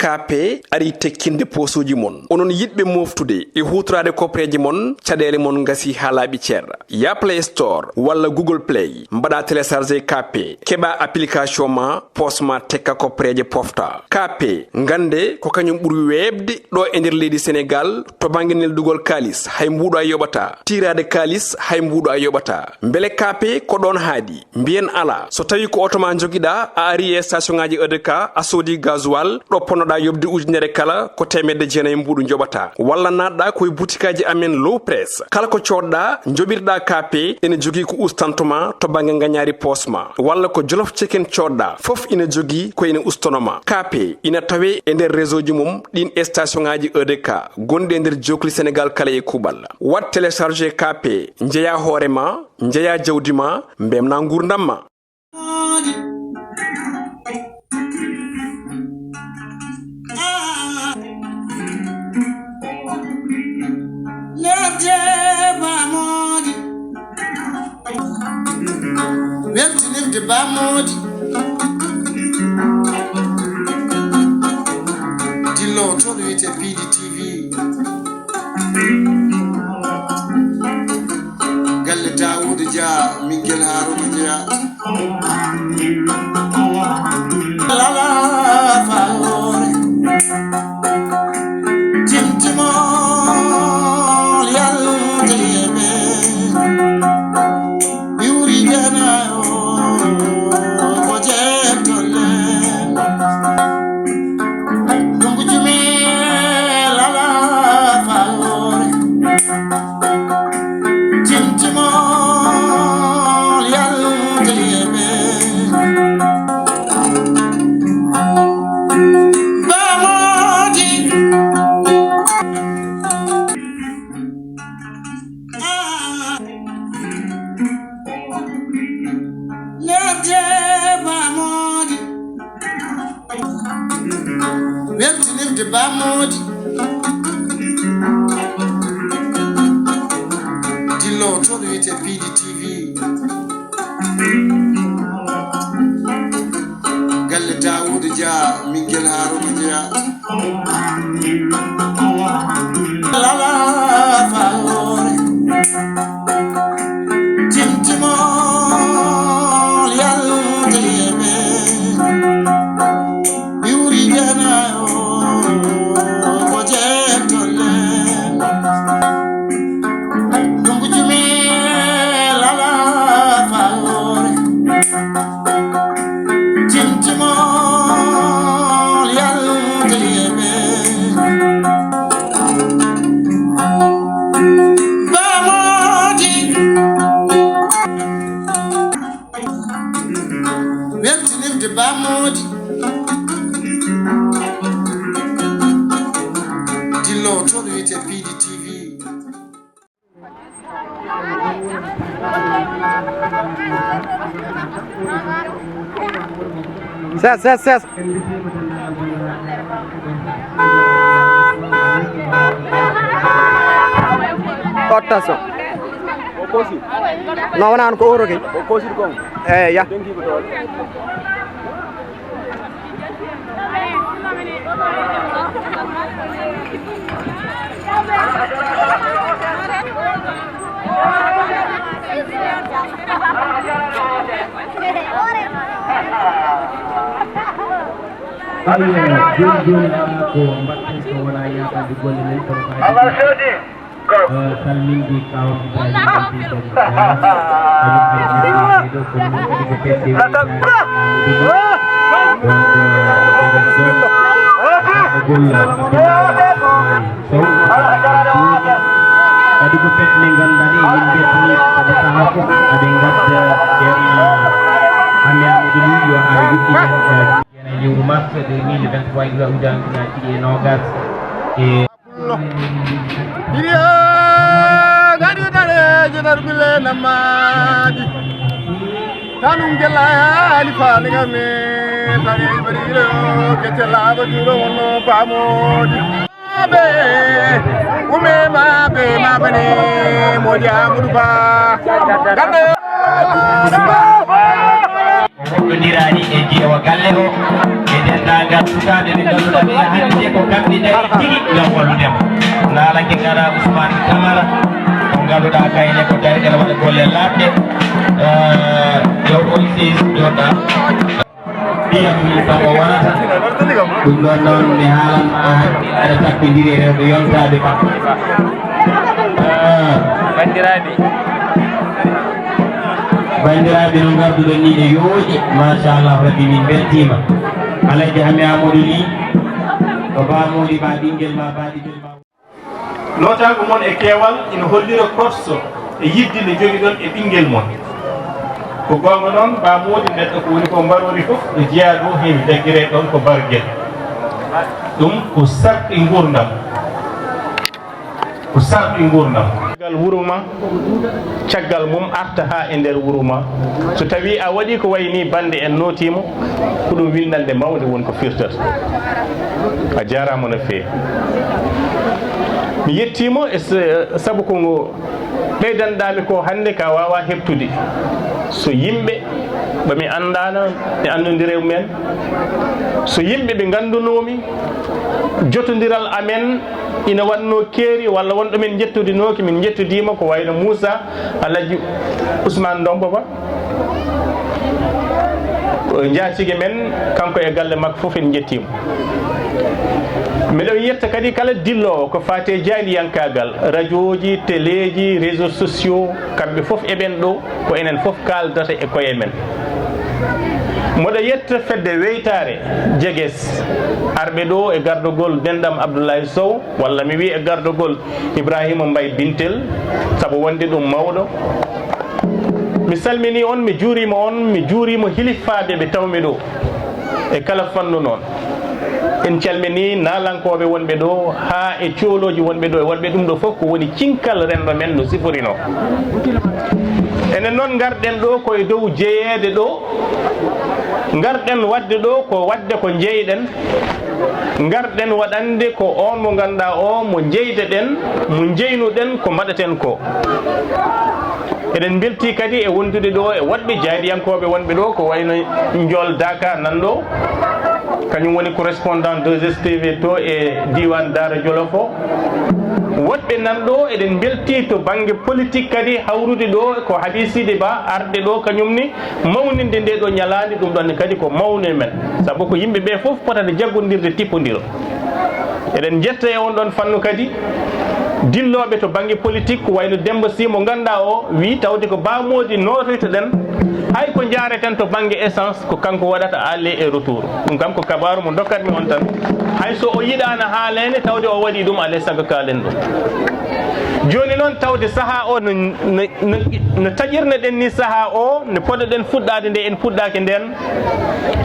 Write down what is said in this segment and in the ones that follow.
kape ari tekkinde posuji mon onon yidbe moftude e hutrade kopreji mon cadele mon ngasi halabi cer ya Play Store wala Google Play mbada télécharger kape keba application ma posma tekka kopreje pofta kape ngande ko kanyum buri webde do e nder leydi Sénégal to banginel dugol kalis hay mbudo ay yobata tirade kalis hay mbudo ay yobata mbele kape ko don haadi mbien ala so tawi ko otoma jogida a ari e station ngaji EDK a sodi gasoil do ponoda yobde ujunere kala ko temedde jeenay mbudu jobata walla nadda koy boutikaji amen low press kala ko codda jobirda kape ene jogi ko ustantuma to bangi nganyari posma walla ko jolof chicken codda fof ina jogi ko ina ustonoma kape ina tawe e nder réseau ji mum din station ngaji EDK gonde nder jokli Sénégal kala e kubal wat télécharger kape njeya horema njeya jawdima mbemna ngurdamma de Bamodi Dilo to do it a Piindi TV Galle Daoud Dia Miguel Harun Dia La la favore Tintimo Lial Debe Yuri Gana de Bamodi Dilo to do it a Piindi TV Galle Daoud Dia Miguel Harun Dia La la favore Tintimo Lial Debe Yuri Gana Bamodi Dilo to do it a Piindi TV Ses Kottaso Okosi No wana ko oro ke Okosi ko ya Tadi ko pet nenggan dari yimbe ni pada tahap ada enggak dari hanya dulu yo hari ini di rumah di 2023 juga udah di Nogas Iya gadi dare jenar bile namadi tanum jella alifa ngame tari bariro ketela bajuro wono pamodi abe ume mabe mabane moja muruba gande Kundirani e jewa galle o dendagal sukaɓe ɓe ganduɗa ɓe hande ko kamɓe dari tigi gam walludema naalanke gara Ousmane Camara ko ganduɗa kayne ko dari ene waɗa golle labɗe jawɗo sis joɗɗa ɗiyam tan o wonata ɗum ɗon noon mi haalanma aɗa tappidiri rewɓe yontaɓe kam bandiraɓe no garduɗon ni e yooƴi machallah rabbi min beltima alaji hami amadou ni ko bamodi ma ɓinguel ma baɗigel ma notago moon e keewal ina hollira korso e yidde nde jogui ɗon e ɓinguel moon ko gonga noon bamodi neɗɗo ko woni ko mbarori foof e jeeya ɗo heewi jaggire ɗon ko barguel ɗum ko sarɗi gurdam ko sarɗi gurdam caggal wuuro ma caggal mum arta ha e nder wuuro ma so tawi a waɗi ko wayni bande en notimo ko ɗum windande mawde woni ko firtata a jarama no feewi mi yettimo e saabu ko ɓeydanɗami ko hande ka wawa heɓtude so yimɓe ɓami andana e andodirew men so yimɓe ɓe gandunomi jotodiral amen ina wanno keeri walla wonɗo min jettudinoki min jettudima ko wayno Moussa Alaji Ousmane Dombo Ba jaatige men kanko e galle makko foof en jettimo miɗo yetta kadi kala dillowo ko fate jayliyankagal radio ji télé ji réseaux sociaux kamɓe foof eɓen ɗo ko enen foof kaldata e koye men moɗo yetta fedde weytare jegues arɓe ɗo e gardogol denɗam Abdoulaye Sow walla mi wi e gardogol Ibrahima Mbaye Bintel saabu wonde ɗum mawɗo mi salmini on mi juurima hilifaɓe ɓe tawmi ɗo e kala fannu noon en calmini naalankoɓe wonɓe ɗo ha e cooloji wonɓe ɗo e wonɓe ɗum ɗo foof ko woni cinkal rendo men no siforino enen noon garɗen ɗo koye dow jeeyede ɗo garɗen wadde ɗo ko wadde ko jeyɗen garɗen waɗande ko on mo ganduɗa o mo jeydeɗen mo jeynuɗen ko mbaɗaten ko eɗen belti kadi e wondude ɗo e woɗɓe jayriyankoɓe wonɓe ɗo ko wayno Ndiol Daka nanɗo kañum woni correspondant 2STV to e diwan Daara Jolof o woɗɓe nanɗo eɗen belti to banggue politique kadi hawrude ɗo ko Habiside Ba arde ɗo kañum ni mawninde nde ɗo ñalade ɗum ɗon kadi ko mawne men saabu ko yimɓeɓe foof potata jaggodirde tippodira eɗen jetta e on ɗon fannu kadi dilloɓe to banggue politique ko wayno Demba Sy mo ganduɗa o wi tawde ko bamodi notoytoɗen hay ko jareten to banggue essence ko kanko waɗata aller et retour ɗum kam ko kabaru mo dokkatmi on tan hay so o yiɗano haalene tawde o waɗi ɗum alay saago kalen ɗum joni noon tawde saaha o no taƴirno ɗen ni saaha o no poɗoɗen fuɗɗade nde en puɗɗaki nden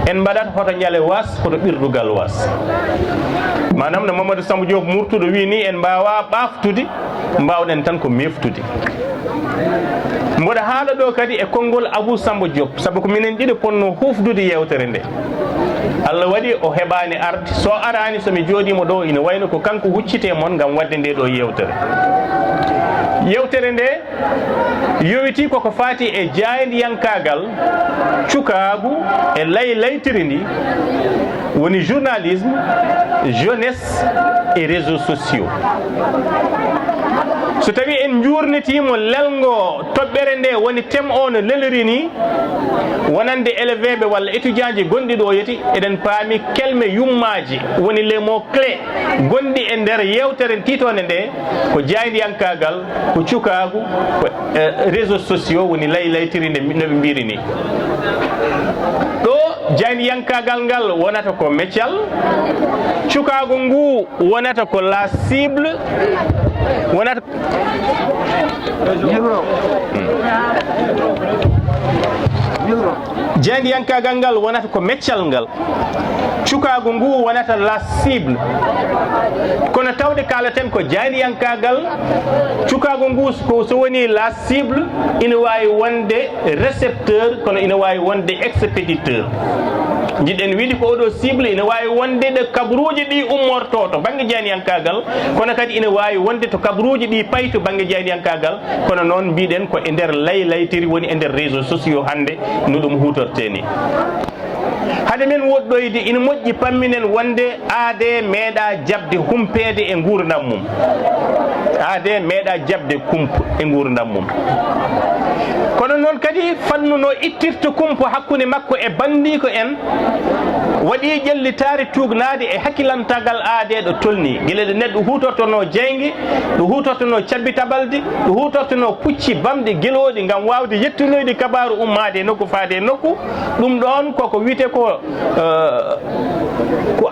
en mbaɗat hoto ñale was koto ɓirdugal was manam no Mamadou Samba Diop murtuɗo wi ni en mbawa ɓaftude mbawɗen tan ko meftude mboɗo haala ɗo kadi e konngol Abou Samba Diop saabu ko minen ɗiɗo ponno hufdude yewtere nde Allah waɗi o heɓani arde so arani somi jooɗima ɗo ina wayno ko kanko huccite moon gam wadde nde ɗo yewtere nde yowiti koko fati e jaydiyankagal cukagu e laytiri ndi woni journalisme jeunesse et réseaux sociaux so tawi en jurnitimo lelgo toɓɓere nde woni thème o no leliri ni wonande élevé ɓe walla étudiant ji gonɗi ɗo yeti eɗen paami kelme yummaji woni les mots clés gonɗi e nder yewtere titone nde ko jaydiyankagal ko cukagu ko réseaux sociaux woni laytiri nde noɓe mbiri ni ɗo jaydiyankagal ngal wonata ko meccal cukagu ngu wonata ko la cible wonata jaydiyankagal ngal wonata ko meccal ngal cukagu ngu wonata la cible kono tawde kalaten ko jaydiyankagal cukagu ngu ko so woni la cible ina wawi wonde récepteur kono ina wawi wonde expéditeur jiɗen wiide ko oɗo cible ina wawi wonde ɗo kabruji ɗi ummorto to banggue jaydiyankagal kono kadi ina wawi wonde to kabruji ɗi payi to banggue jaydiyankagal kono noon mbiɗen ko e nder laytiri woni e nder réseaux sociaux hande no ɗum hutorte ni hade men woɗɗoyde ina moƴƴi pamminen wonde aade meeɗa jabde humpede e gurdam mum aade meeɗa jabde kumpa e gurdam mum kono noon kadi fannu no ittirta kumpa hakkude makko e bandiko en waɗi ƴellitare tugnade e hakkilantagal aade ɗo tolni guila ɗo neɗɗo hutortono jeygue ɗo hutortono cabbi tabalde ɗo hutortono pucci bamɗe gueloɗi gam wawde yettonoyde kabaru ummade nokku faade nokku ɗum ɗon koko wiyete ko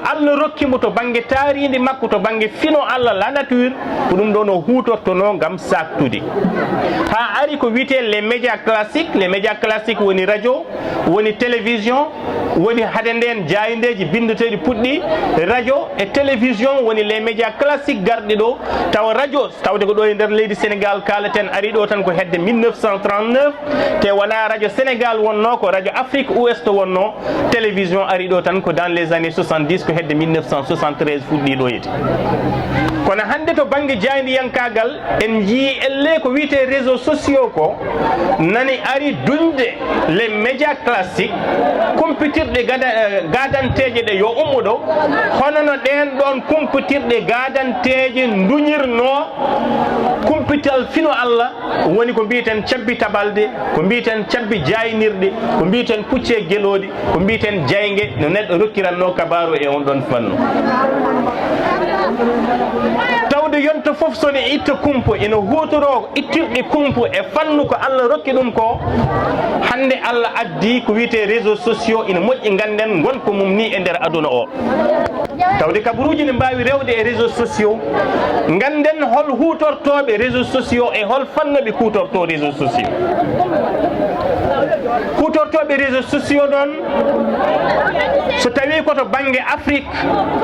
Allah rokkimo to banggue taaride makko to banggue fino Allah la nature ko ɗum ɗon o hutortono gam saktude ha ari ko wiyete les médias classiques woni radio woni télévision woni hade nden jayindeji bindeteɗi puɗɗi radio et télévision woni les médias classiques garɗi ɗo tawa radio tawde ko ɗo e nder leydi Sénégal kalaten ari ɗo tan ko hedde 1939 te wona radio Sénégal wonno ko radio Afrique Ouest wonno télévision ari ɗo tan ko dans les années 70 ko hedde 1973 fuɗɗi ɗo yeti kono hande to banggue jaydiyankagal en jii elle ko wiyete réseaux sociaux ko nani ari dunde les médias classiques kumpitirɗe gadanteje ɗe yo ummuɗo hono no ɗen ɗon kumpitirɗe gadanteje duñirno kumpital fino Allah woni ko mbiten cabbi tabalde ko mbiten cabbi jaynirɗe ko mbiten pucce gueloɗi ko mbiten jaygue no neɗɗo rokkiranno kabaru e on ɗon fannu tawde yonto foof sone itta kumpo ina hutoro ittirɗe kumpo e fannu ko Allah rokki ɗum ko hande Allah addi ko wiyete réseaux sociaux ina moƴƴi ganden gonko mum ni e nder aduna o tawde kabaruji ne mbawi rewde e réseaux sociaux ganden hol hutortoɓe réseaux sociaux e hol fannoɓe kutorto réseaux sociaux hutortoɓe réseaux sociaux ɗon so tawi koto banggue Afrique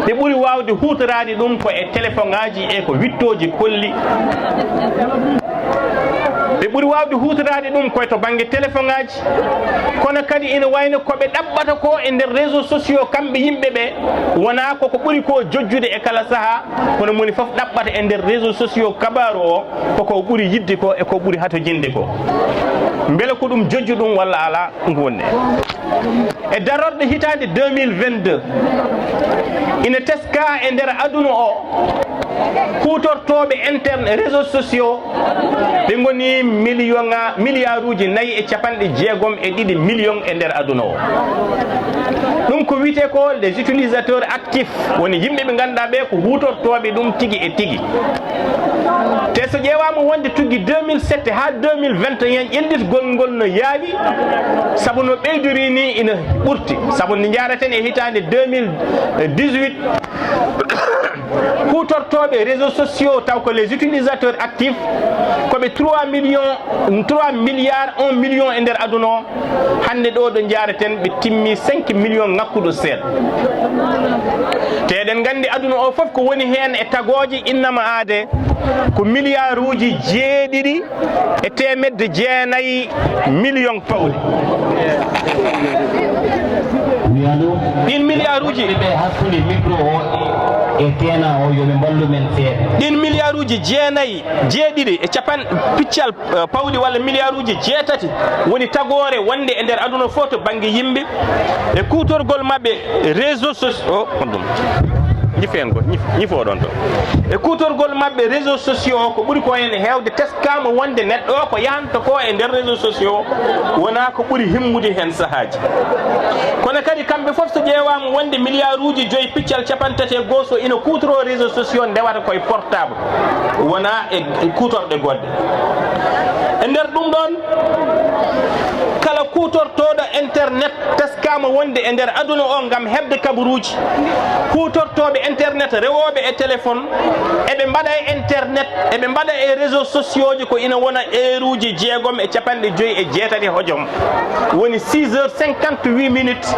ɓe ɓuuri wawde hutorade ɗum ko e téléphone ngaji e ko wittoji kolli ɓe ɓuuri wawde hutorade ɗum koye to banggue téléphone ngaji kono kadi ina wayno koɓe ɗaɓɓata ko e nder réseaux sociaux kamɓe yimɓeɓe wona koko ɓuuri ko jojjude e kala saaha kono moni foof ɗaɓɓata e nder réseaux sociaux kabaru o koko ɓuuri yidde ko e ko ɓuuri hato jinde ko beele ko ɗum jojju ɗum walla ala gonne e darorɗe hitande 2022 ina teska e nder aduna o hutortoɓe interne réseaux sociaux ɓe goni milliard uji 4.6 millions e nder aduna o ɗum ko wiyete ko les utilisateurs actifs woni yimɓe ɓe ganduɗa ɓe ko hutortoɓe ɗum tigui e tigui te so ƴewama wonde tugui 2007 ha 2021 ƴellitgol ngol no yaawi saabu no ɓeydori ni ina ɓurti saabu nde jaraten e hitande 2018 hutortoɓe réseaux sociaux taw ko les utilisateurs actifs koɓe 3 milliards 1 million e nder aduna o hande ɗo ɗo jaraten ɓe timmi 5 millions ngakkuɗo seeɗa te eɗen gandi aduna o foof ko woni hen e tagoji innama aade ko milliard uji 7,9 millions pawɗi ɗin milliard uji ɗin milliard uji 9 piccal pawɗi walla milliard uji 8 woni tagore wonde e nder aduna fof to banggue yimɓe e kutorgol mabɓe réseaux sociaux ñifo ɗon to e kutorgol mabɓe réseaux sociaux ko ɓuuri ko hen hewde teskama wonde neɗɗo o ko yahanto ko e nder réseaux sociaux wona ko ɓuuri himmude hen sahaji kono kadi kamɓe foof so ƴewama wonde milliard uji 5 piccal 31 so ina kutoro réseaux sociaux ndewata koye portable wona e kutorɗe goɗɗe e nder ɗum ɗon kala kutortoɗo internet teskama wonde e nder aduna o gam hebde kabaruji kutortoɓe internet rewoɓe e téléphone eɓe mbaɗa e internet eɓe mbaɗa e réseaux sociaux ji ko ina wona heure uji 6:58 hojom woni 6h58 minutes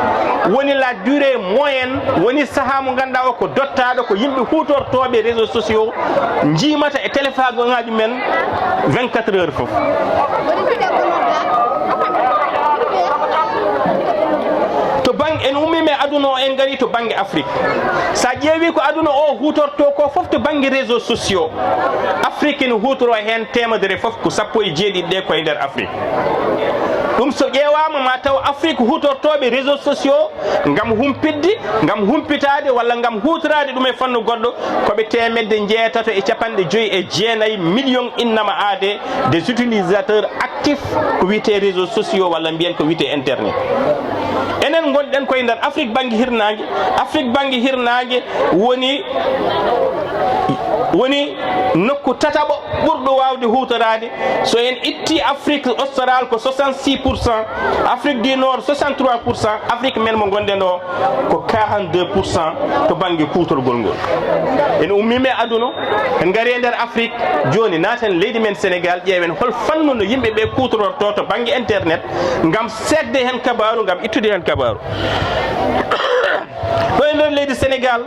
woni la durée moyenne woni saaha mo ganduɗa o ko dottaɗo ko yimɓe hutortoɓe réseaux sociaux jimata e téléphone ngaji men 24 heures foof to bang en ummime aduna o en gari to bangi Afrique sa ƴeewi ko aduna o hutorto ko fof to bangi réseaux sociaux Afrique ne hutoro hen temedere fof ko 17 ɗe koye nder Afrique ɗum so ƴeewama ma taw Afrique hutortoɓe réseaux sociaux ngam humpidde ngam humpitade walla ngam hutorade ɗum e fannu goɗɗo koɓe 159 millions innama aade des utilisateurs actifs ko wiyete réseaux sociaux walla mbiyen ko wiyete internet enen gonɗen koye nder Afrique banggue hirnage woni nokku tataɓo ɓurɗo wawde hutorade so en itti Afrique austral ko 66%, Afrique du Nord 63%, Afrique men mo gonɗen o ko 42% to banggue kutorgol ngol en ummime aduna en gari e nder Afrique joni naten leydi men Sénégal ƴeewen hol fannu no yimɓeɓe kutororto to banggue internet ngam segde hen kabaru ngam ittude hen kabaru ɗo e nder leydi Sénégal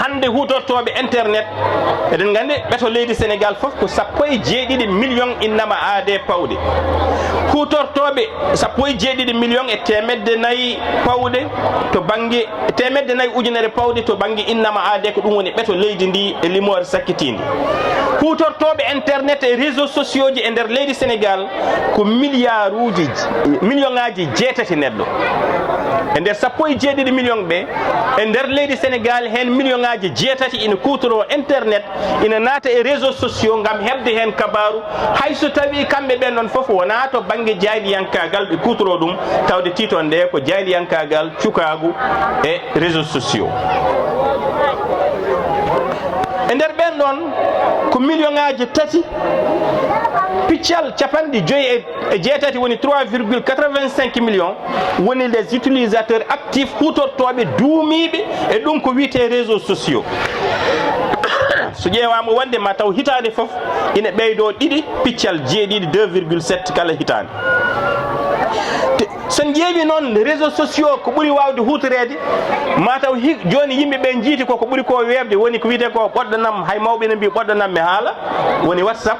hande hutortoɓe internet eɗen gandi ɓeto leydi Sénégal foof ko 17 millions innama aade pawɗe hutortoɓe 17 millions e 400 pawɗe to banggue 400 ujunere pawɗe to banggue innama aade ko ɗum woni ɓeto leydi ndi e limore sakkitindi hutortoɓe internet e réseaux sociaux ji e nder leydi Sénégal ko millions ngaji 8 neɗɗo e nder 17 millions ɓe e nder leydi Sénégal hen millions ngaji 8 ina kutoro internet ina naata e réseaux sociaux ngam hebde hen kabaru hayso tawi kamɓe ɓen ɗon foof wona to banggue jayliyankagal ɓe kutoro ɗum tawde titon nde ko jayliyankagal cukagu e réseaux sociaux e nder ɓen ɗon ko millions ngaji 3 piccal capanɗe 5 woni 3,85 millions woni les utilisateurs actifs hutortoɓe duumiɓe e ɗum ko wiyete réseaux sociaux so ƴeewama wonde ma taw hitande foof ina ɓeydo 2 piccal 2,7 kala hitande son ƴeewi noon réseaux sociaux ko ɓuuri wawde hutorede ma taw joni yimɓeɓe jiiti ko ɓuuri ko webde woni ko wiyete ko ɓoɗɗanam hay mawɓe ne mbi ɓoɗɗanam mi haala woni WhatsApp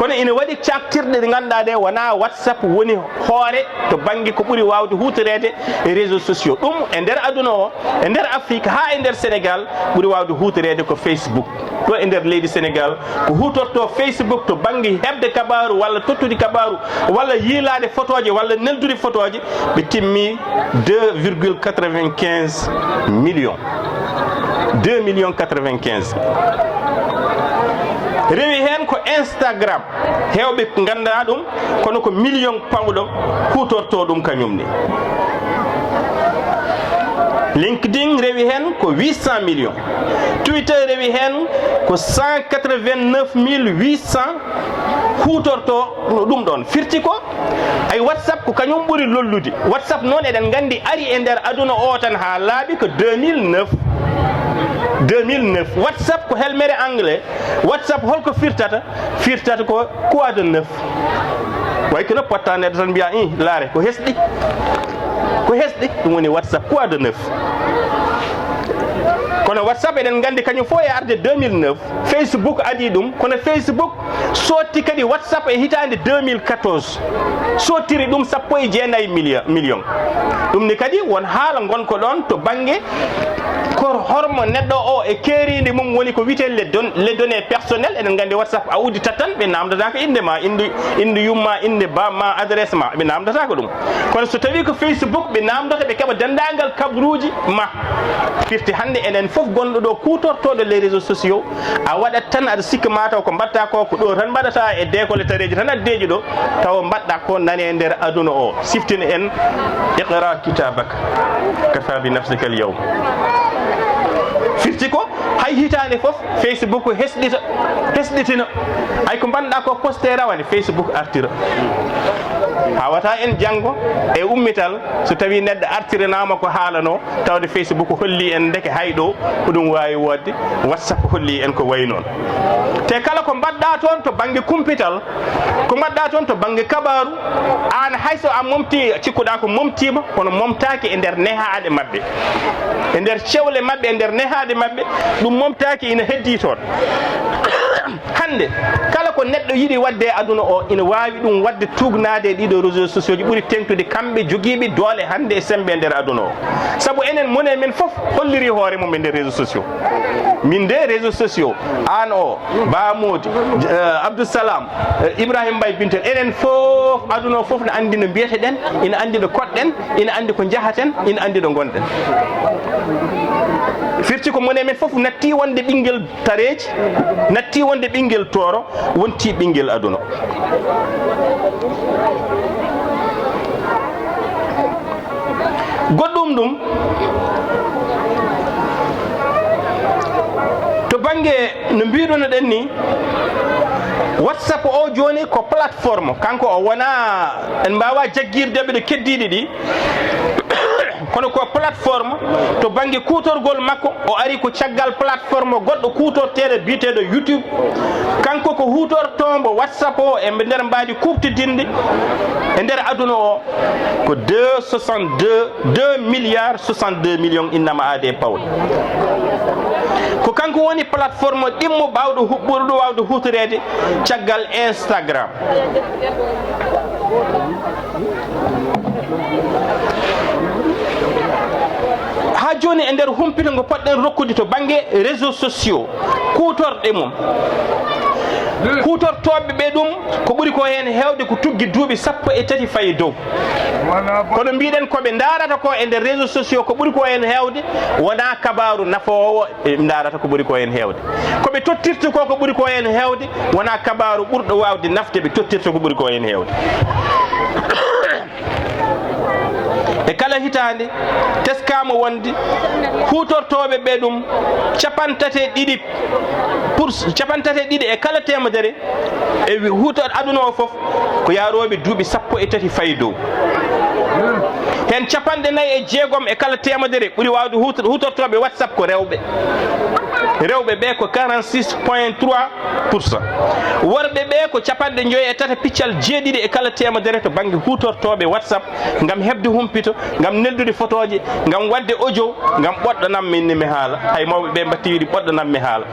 kono ina waɗi caktirɗe ɗe ganduɗa ɗe wona WhatsApp woni hoore to banggue ko ɓuuri wawde hutorede e réseaux sociaux ɗum e nder aduna o e nder Afrique ha e nder Sénégal ɓuuri wawde hutorede ko Facebook ɗo e nder leydi Sénégal ko hutorto Facebook to banggue hebde kabaru walla tottude kabaru walla yiilade photoje walla neldude photoje ɓe timmi 2,95 millions 2 millions 95 rewi hen ko Instagram hewɓe ganda ɗum kono ko million pawɗo hutorto ɗum kañumni LinkedIn rewi hen ko 800 millions Twitter rewi hen ko 189 800 hutorto ɗum ɗon firti ko ay WhatsApp ko kañum ɓuuri lollude WhatsApp noon eɗen gandi ari e nder aduna o tan ha laaɓi ko 2009 WhatsApp ko helmere anglais WhatsApp holko firtata ko quoi de neuf way kono potta neddo tan mbiya laare ko hesɗi ɗum woni WhatsApp quoi de neuf kono WhatsApp eɗen gandi kañum fof e arde 2009 Facebook adi ɗum kono Facebook sotti kadi WhatsApp e hitande 2014 sottiri ɗum 19 millions ɗum ni kadi won haala gonko ɗon to banggue ko hormo neɗɗo o e keeride mum woni ko wiyete les données personnelles eɗen gandi WhatsApp a udditat tan ɓe namdata ko inde ma inde yumma inde bamma adresse ma ɓe namdata ko ɗum kono so tawi ko Facebook ɓe namdata ɓe keɓa dendagal kabruji ma firti hande enen foof gonɗo ɗo kutortoɗo les réseaux sociaux a waɗat tan aɗa sikka mataw ko mbatta ko ɗo tan mbaɗata e décolle tareji tan addeji ɗo taw mbaɗɗa ko nani e nder aduna o siftina en iqra kitabaka kafa bi nafsika al yawm firti ko hay hitande foof Facebook hesɗitina hay ko mbanɗa ko posté rawane Facebook artira hawata en janggo e ummital so tawi neɗɗo artiranama ko haalano tawde Facebook holli en deke hayɗo ko ɗum wawi wodde WhatsApp holli en ko way noon te kala ko mbaɗɗa toon to banggue kumpital ko mbaɗɗa toon to banggue kabaru an hayso a momti cikkuɗa ko momtima kono momtaki e nder nehade mabɓe e nder cewle mabɓe e nder nehade mabɓe ɗum momtaki ina heddi toon hande kala ko neɗɗo yiɗi wadde aduna o ina wawi ɗum wadde tugnade e ɗiɗo réseaux sociaux ji ɓuuri tengtude kamɓe joguiɓe doole hande e sembe nder aduna o saabu enen mone men foof holliri hoore mum e nder réseaux sociaux min de réseaux sociaux an o bamodi abdoussalam ibrahima mbay bintel enen fof aduna o fof ne andi no mbiyeteɗen ina andi ɗo koɗɗen ina andi ko jahaten ina andi ɗo gonɗen firti ko mone men fof natti wonde ɓinguel tareji natti wonde ɓinguel tooro wonti ɓinguel aduna goɗɗum ɗum to banggue no mbiɗuno ɗen ni WhatsApp o joni ko plateforme kanko o wona en mbawa jagguirdeɓe ɗo keddiɗi ɗi kono ko plateforme to banggue kutorgol makko o ari ko caggal plateforme goɗɗo kutorteɗo biteɗo YouTube kanko ko hutortombo WhatsApp o e nder mbadi kuftidinde e nder aduna o ko 2 milliards 62 millions innama aade pawɗo ko kanko woni plateforme ɗimmo ɓurɗo wawde hutorede caggal Instagram ha joni e nder humpito ngo poɗɗen rokkude to banggue réseaux sociaux kutorɗe mum kutortoɓe ɓe ɗum ko ɓuuri ko hen hewde ko tuggi duuɓi 13 fayi dow kono mbiɗen koɓe darata ko e nder réseaux sociaux ko ɓuuri ko hen hewde wona kabaru nafowo ɓe darata ko ɓuuri ko hen hewde koɓe tottirta ko ɓuuri ko hen hewde wona kabaru ɓurɗo wawde nafde ɓe tottirta ko ɓuuri ko hen hewde e kala hitande teskama wonde hutortoɓe ɓe ɗum 32 e kala temedere e hutor aduna o foof ko yaroɓe duuɓi 13 fayi dow hen 46 e kala temedere ɓuuri wawde hutortoɓe WhatsApp ko rewɓe ɓe ko 46,3%. worɓe ɓe ko 53 e kala temedere to banggue hutortoɓe WhatsApp gam hebde humpito gam neldude photoji gam wadde audio gam ɓoɗɗanam minni mi haala hay mawɓe ɓe mbatti wiɗi ɓoɗɗanam mi haala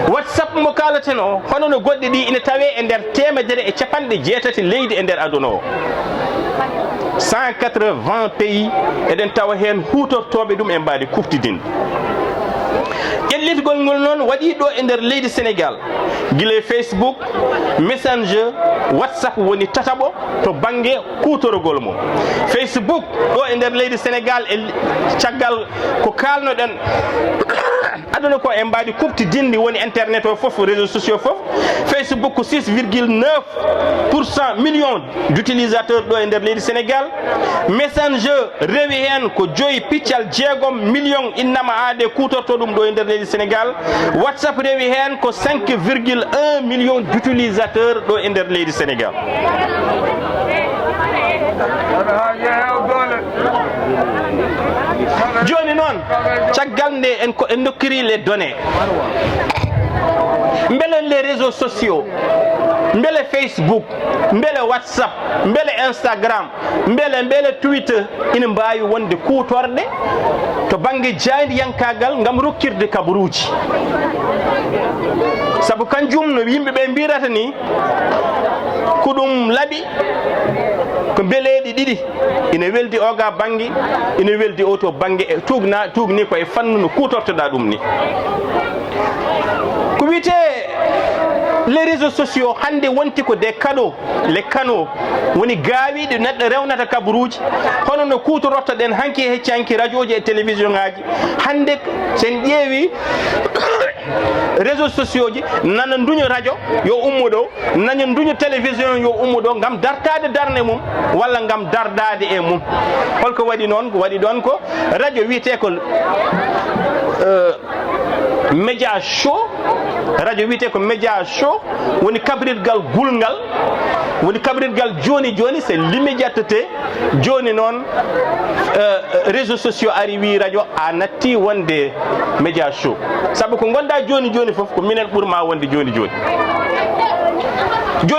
WhatsApp mo kalaten o hono no goɗɗi ɗi ina tawe e nder 180 leydi e nder aduna o 180 pays eɗen tawa hen hutortoɓe ɗum e mbadi kuftidinde ƴellitgol ngol noon waɗi ɗo e nder leydi Sénégal guila Facebook Messenger WhatsApp woni tataɓo to banggue kutorogol mum Facebook ɗo e nder leydi Sénégal e caggal ko kalnoɗen aduna ko e mbadi kuftidinde woni internet o foof réseaux sociaux foof Facebook ko 6,9% millions d'utilisateurs ɗo e nder leydi Sénégal Messenger rewi hen ko 5,6 millions innama aade kutorto ɗum ɗo e nder leydi Sénégal WhatsApp rewi hen ko 5,1 millions d'utilisateurs ɗo e nder leydi Sénégal joni noon caggal nde en dokkiri les données beele les réseaux sociaux beele Facebook beele WhatsApp beele Instagram beele Twitter ina mbawi wonde kutorɗe to banggue jaydiyankagal gam rokkirde kabaruji saabu kanjum no yimɓeɓe mbirata ni ko ɗum laaɓi ko beeleɗi ɗiɗi ina weldi oga banggue ina weldi o to banggue e tugni ko e fannu no kutortoɗa ɗum ni ko wiyete les réseaux sociaux hande wonti ko des canaux les canaux woni gaawiɗe neɗɗo rewnata kabaruji hono no kutororta ɗen hanki e heccanki radio ji e télévision ngaji hande sen ƴeewi réseaux sociaux ji nana duño radio yo ummo ɗo nana duño télévision yo ummo ɗo gam dartade darde mum walla gam dardade e mum holko waɗi noon ko waɗi ɗon ko radio wiyete ko média show radio wiyete ko média show woni kabritgal gulngal woni kabritgal joni c'est l'immédiateté joni noon réseaux sociaux ari wi radio a natti wonde média show saabu ko gonda joni foof ko minen ɓurma wonde joni joni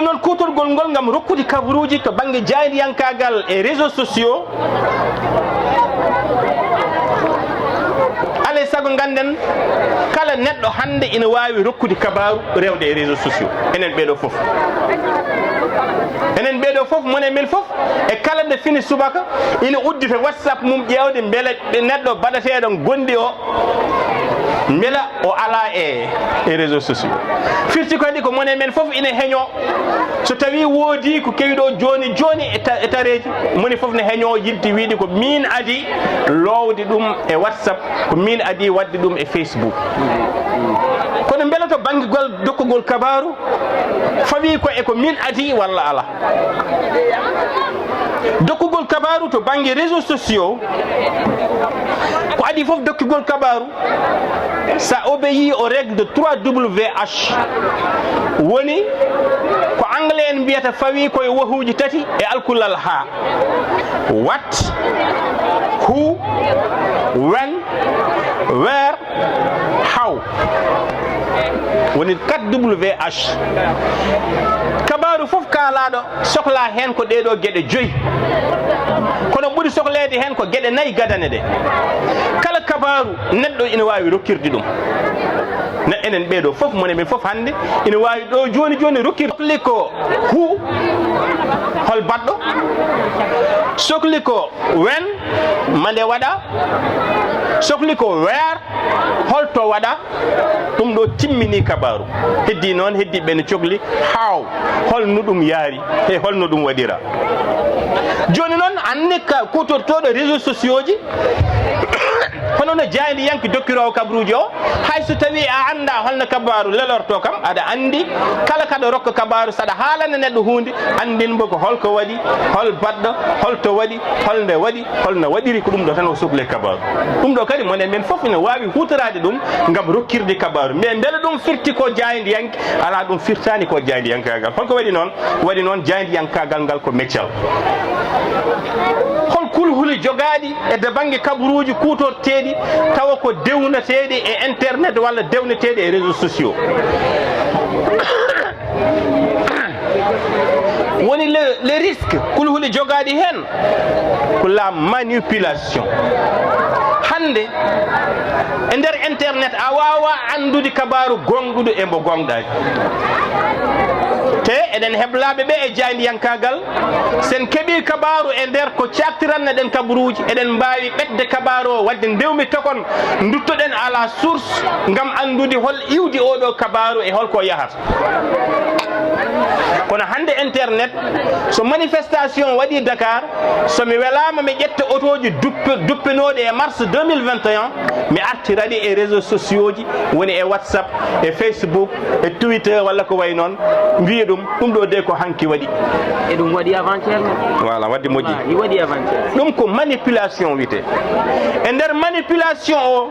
noon kutorgol ngol gam rokkude kabaruji to banggue jaydiyankagal e réseaux sociaux alay saago ko ganden kala neɗɗo hande ina wawi rokkude kabaru rewde e réseaux sociaux enen ɓeɗo fof mone men fof e kala nde fini subaka ina uddita WhatsApp mum ƴewde beele neɗɗo baɗateɗo gondi o beela o ala e réseaux sociaux firti kadi ko mone men fof ina heeño so tawi woodi ko kewiɗo joni e tareji moni fof ne heeño yidde wiide ko min adi lowde ɗum e WhatsApp ko min adi wadde ɗum e Facebook kono beela to banggol dokkugol kabaru fawi ko eko min adi walla ala dokkugol kabaru to banggue réseaux sociaux ko adi fof dokkugol kabaru ça obéit aux règles de 3WH woni ko anglais en mbiyata fawi koye wahuji tati e alkulal ha what, who, when, where, how woni 4WH kabaru fof kalaɗo sohla hen ko ɗeɗo gueɗe joyyi kono ɓuuri sohlede hen ko gueɗe nayyi gadane ɗe kala kabaru neɗɗo ina wawi rokkirde ɗum enen ɓeɗo fof mone men fof hande ina wawi ɗo joni rokkirde sohli ko hu hol baɗɗo sohli ko when mande waɗa sohli ko where holto waɗa ɗum ɗo timmini kabaru heddi noon heddi ɓe ne cohli how holno ɗum yaari e holno ɗum waɗira joni noon anne ka kutortoɗo réseaux sociaux ji hono no jaydi yanki dokkirowo kabaruji o hay so tawi a anda holno kabaru lelorto kam aɗa andi kala kaɗa rokka kabaru saɗa haalana neɗɗo hunde andinmo ko holko waɗi hol baɗɗo holto waɗi holnde waɗi holno waɗiri ko ɗum ɗo tan o sohle kabaru ɗum ɗo kadi monen men foof ene wawi hutorade ɗum gam rokkirde kabaru mais beele ɗum firti ko jaydi yanki ala ɗum firtani ko jaydi yankagal holko waɗi noon jaydi yankagal ngal ko meccal hol kulhuli jogaɗi e de banggue kabaruji kutorteɗi tawa ko dewnateɗi e internet walla dewnateɗi e réseaux sociaux woni le risque kulhuli jogaɗi hen ko la manipulation hande e nder internet a wawa andude kabaru gonɗuɗo e mbo gonɗani te eɗen heblaɓe ɓe e jaydiyankagal sen keeɓi kabaru e nder ko caktiranno ɗen kabaruji eɗen mbawi ɓedde kabaru o wadde ndewmi tokon duttoɗen ala source gam andude hol iwdi oɗo kabaru e holko yahata kono hande internet so manifestation waɗi Dakar somi welama mi ƴetta autoji duppinoɗe e mars 2021 mi artiraɗi e réseaux sociaux ji woni e WhatsApp e Facebook e Twitter walla ko way noon mbiya ɗum ɗo de ko hanki waɗi e ɗum waɗi avant-hier voilà wadde moƴƴi waɗi avant-hier ɗum ko manipulation wiyete e nder manipulation o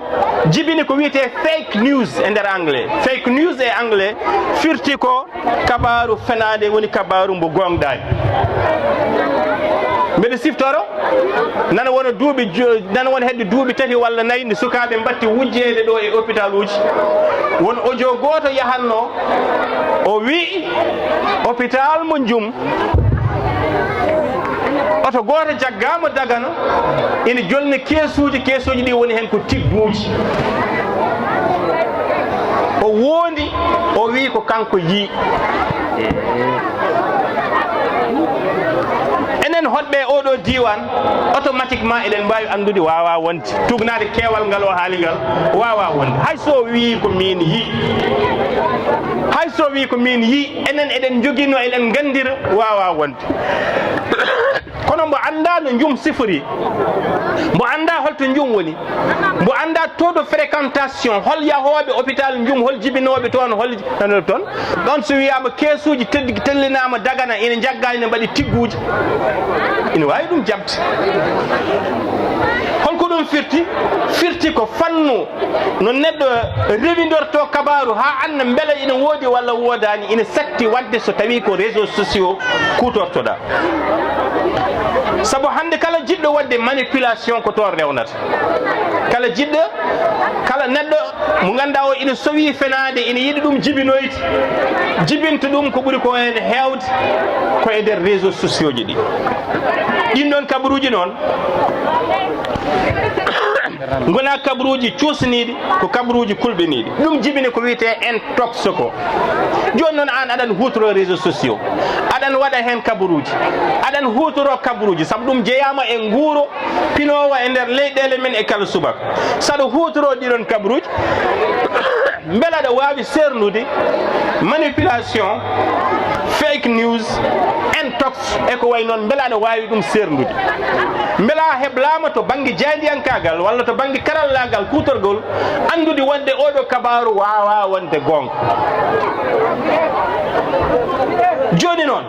jibini ko wiyete fake news e nder anglais fake news e anglais firti ko kabaru fenade woni kabaru mbo gonɗani mbeɗa siftoro nana wona hedde duuɓi tati walla nayyi nde sukaɓe mbatti wujjede ɗo e hôpital uji won audio goto yahanno o wi hôpital mo Djoum oto goto jaggama Dagana ina jolni keesuji ɗi woni hen ko tigguji o wondi o wi ko kanko yi enen hoɗɓe oɗo diwan automatiquement eɗen mbawi andude wawa wonde tugnade keewal ngal o haali ngal wawa wonde hay so wi ko min yi enen eɗen joguino eɗen gandira wawa wonde kono mbo anda no Djoum sifori mbo anda holto Djoum woni mbo anda taux de fréquentation hol yahoɓe hôpital Djoum hol jibinoɓe toon hol nanoɓe toon ɗon so wiyama keesuji tellinama Dagana ina jaggani ne mbaɗi tigguji ina wawi ɗum jabde holko ɗum firti ko fannu no neɗɗo rewidorto kabaru ha anda beele ina woodi walla wodani ina satti wadde so tawi ko réseaux sociaux kutortoɗa saabu hande kala jiɗɗo wadde manipulation ko toon rewnata kala jiɗɗo kala neɗɗo mo ganduɗa o ina sowi fenade ina yiiɗi ɗum jibinoyde jibinta ɗum ko ɓuuri ko hen hewde ko e nder réseaux sociaux ji ɗi ɗin ɗon kabaruji noon gona kabruji ciusniɗi ko kabruji kulɓiniɗi ɗum jibine ko wiyete intox ko joni noon an aɗan hutoro réseaux sociaux aɗan waɗa hen kabruji aɗan hutoro kabruji saabu ɗum jeeyama e nguuro pinowa e nder leyɗele men e kala subaka saɗa hutoro ɗiɗon kabruji beele aɗa wawi sernude manipulation fake news intox e ko way noon beele aɗa wawi ɗum sernude beela heblama to banggue jaydiyankagal walla to banggue karallagal kutorgol andude wonde oɗo kabaru wawa wonde gonga joni noon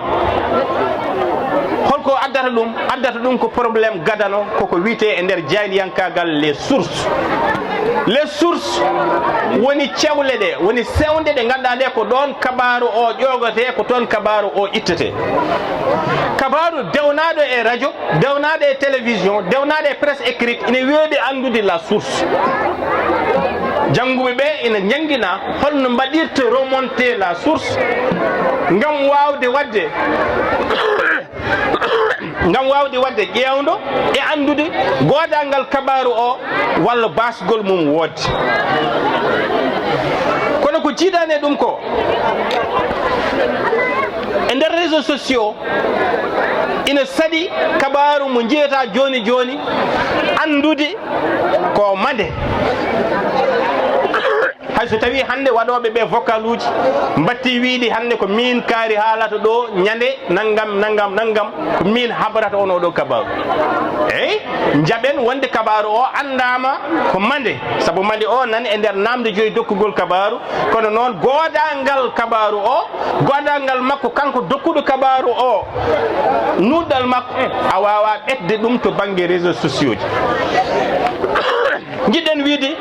holko addata ɗum ko probléme gadano koko wiyete e nder jaydiyankagal les sources woni cewle ɗe woni sewnde ɗe ganduɗa nde ko ɗon kabaru o ƴogote ko toon kabaru o ittete kabaru dewnaɗo e radio dewnaɗo e télévision dewnaɗo e presse écrite ine weeɓi andude la source jannguɓe ɓe ina jangguina holno mbaɗirte remonter la source ngam wawde wadde ƴewdo e andude godangal kabaru o walla basgol mum wodde kono ko jiidani ɗum ko e nder réseaux sociaux ina saɗi kabaru mo jeyata joni joni andude ko made hay so tawi hande waɗoɓe ɓe vocal uji batti wiiɗi hande ko min kaari haalata ɗo ñande naggam ko min habrata on oɗo kabaru eyyi jaɓen wonde kabaru o andama ko mande saabu mande o nani e nder namde joyi dokkugol kabaru kono noon godangal kabaru o godangal makko kanko dokkuɗo kabaru o nuɗɗal makko a wawa ɓedde ɗum to banggue réseaux sociaux ji jiɗɗen wiide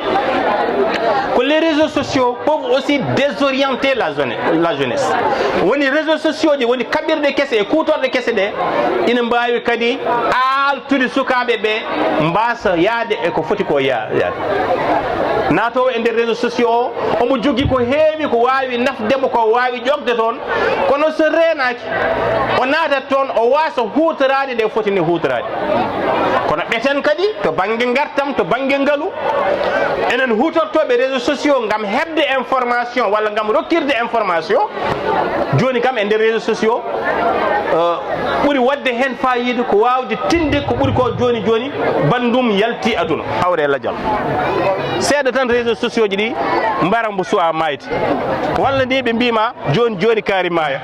ko les réseaux sociaux peuvent aussi désorienter la jeunesse woni réseaux sociaux ji woni kaɓirɗe kese e kutorɗe kese ɗe ina mbawi kadi altude sukaɓe ɓe mbasa yaade e ko foti ko yaade natowo e nder réseaux sociaux o omo jogui ko heewi ko wawi nafdemo ko wawi ƴogde toon kono so renaki o natat toon o wasa hutorade ɗe fotini hutorade kono ɓeten kadi to banggue gartam to banggue ngaalu enen hutortoɓe réseaux sociaux gam hebde information walla gam rokkirde information joni kam e nder réseaux sociaux ɓuuri wadde hen fayida ko wawde tinde ko ɓuuri ko joni bandum yalti aduna hawre Allah jam seeɗa tan réseaux sociaux ji ɗi mbara mbo suwa mayde walla ni ɓe mbima joni kaari maaya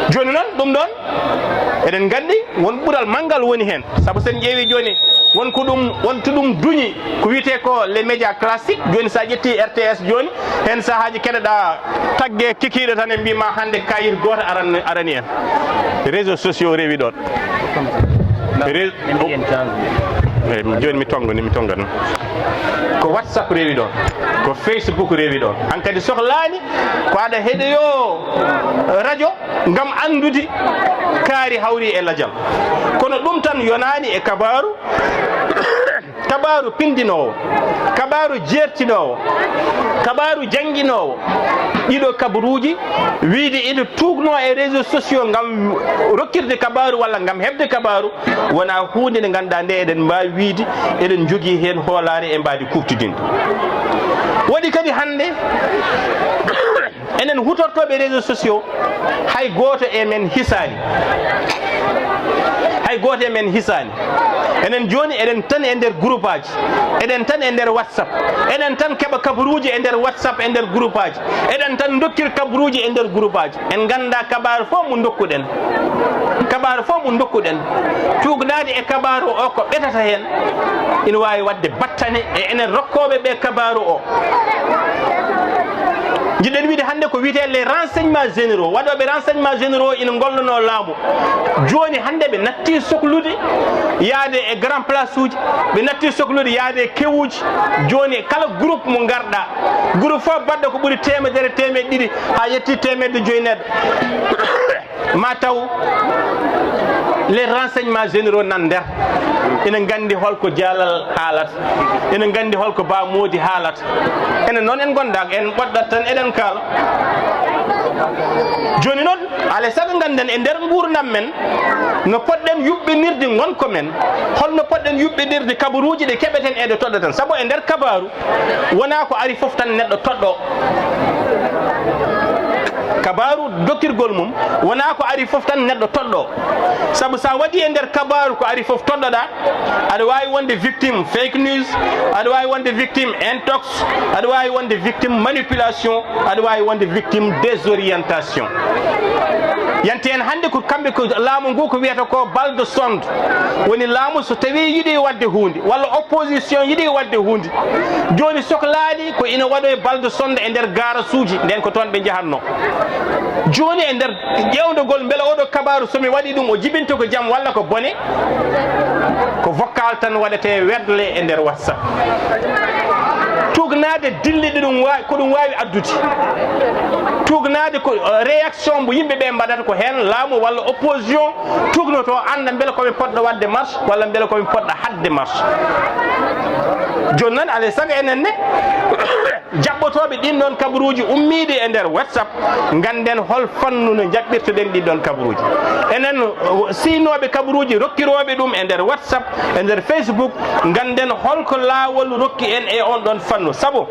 joni noon ɗum ɗon eɗen gandi won ɓuural manggal woni hen saabu sen ƴeewi joni wonto ɗum duñi ko wiyete ko les médias classiques joni sa ƴetti RTS joni hen sahaji keɗoɗa taggue kikiɗo tan e mbima hande kayit goto arani en réseaux sociaux rewi ɗon joni mi tonga ko WhatsApp rewi ɗon ko Facebook rewi ɗon hankkadi sohlani ko aɗa heeɗoyo radio gam andude kaari hawri e ladial kono ɗum tan yonani e kabaru kabaru pindinowo kabaru jertinowo kabaru jangguinowo ɗiɗo kabaruji wiide ina tugno e réseaux sociaux gam rokkirde kabaru walla gam hebde kabaru wona hunde nde ganduɗa nde eɗen mbawi wiide eɗen jogui hen hoolare e mbadi kuftidinde waɗi kadi hande enen hutortoɓe réseaux sociaux hay goto e men hisani enen joni eɗen tan e nder groupe aji eɗen tan e nder WhatsApp eɗen tan keeɓa kabaruji e nder WhatsApp e nder groupe aji eɗen tan dokkir kabaruji e nder groupe aji en ganda kabaru fof mo dokkuɗen cuuɗade e kabaru o ko ɓetata hen ina wawi wadde battane e enen rokkoɓe ɓe kabaru o jiɗɗen wiide hande ko wiyete les renseignements généraux waɗoɓe renseignements généraux ina golluno laamu joni hande ɓe natti sohlude yaade e grand place uji ɓe natti sohlude yaade e kewuji joni kala groupe mo garɗa groupe fof baɗɗo ko ɓuuri temedere temeɗe ɗiɗi ha yetti temedde joyyi neɗɗo ma taw les renseignements généraux nan nder ina gandi holko jaalal haalata ina gandi holko ba moodi haalata enen noon en gonda en ɓoɗɗat tan eɗen kaala joni noon alay sago ganden e nder gurdam men no podden yuɓɓinirde gonko men holno podden yuɓɓinirde kabaruji ɗe keɓeten e ɗe toɗɗoten saabu e nder kabaru wona ko ari foof tan neɗɗo toɗɗo kabaru dokkirgol mum wona ko ari foof tan neɗɗo toɗɗo saabu sa waɗi e nder kabaru ko ari foof toɗɗoɗa aɗa wawi wonde victime fake news aɗa wawi wonde victime intox aɗa wawi wonde victime manipulation aɗa wawi wonde victime désorientation yanti en hannde ko kamɓe ko laamu ngu ko wiyata ko bal de sonde woni laamu so tawi yiiɗi wadde hunde walla opposition yiiɗi wadde hunde joni sohlaaɗi ko ina waɗo e bal de sonde e nder garasuji nden ko toon ɓe jahatno joni e nder ƴewdogol beele oɗo kabaru somi waɗi ɗum o jibinta ko jaam walla ko bone ko vocal tan waɗete wedle e nder whatsapp tugnade dillide ɗum wawi ko ɗum wawi addude tugnade ko réaction mo yimɓeɓe mbaɗata ko hen laamu walla opposition tugnoto anda beele komi poɗɗo wadde marche walla beele komi poɗɗo hadde marche joni noon alay saago enen ne jaɓɓotoɓe ɗin ɗon kabaruji ummide e nder whatsapp ganden hol fannu no jaɓɓirtoɗen ɗin ɗon kabaruji enen sinoɓe kabaruji rokkiroɓe ɗum e nder whatsapp e nder facebook ganden holko laawol rokki en e on ɗon fannu saabu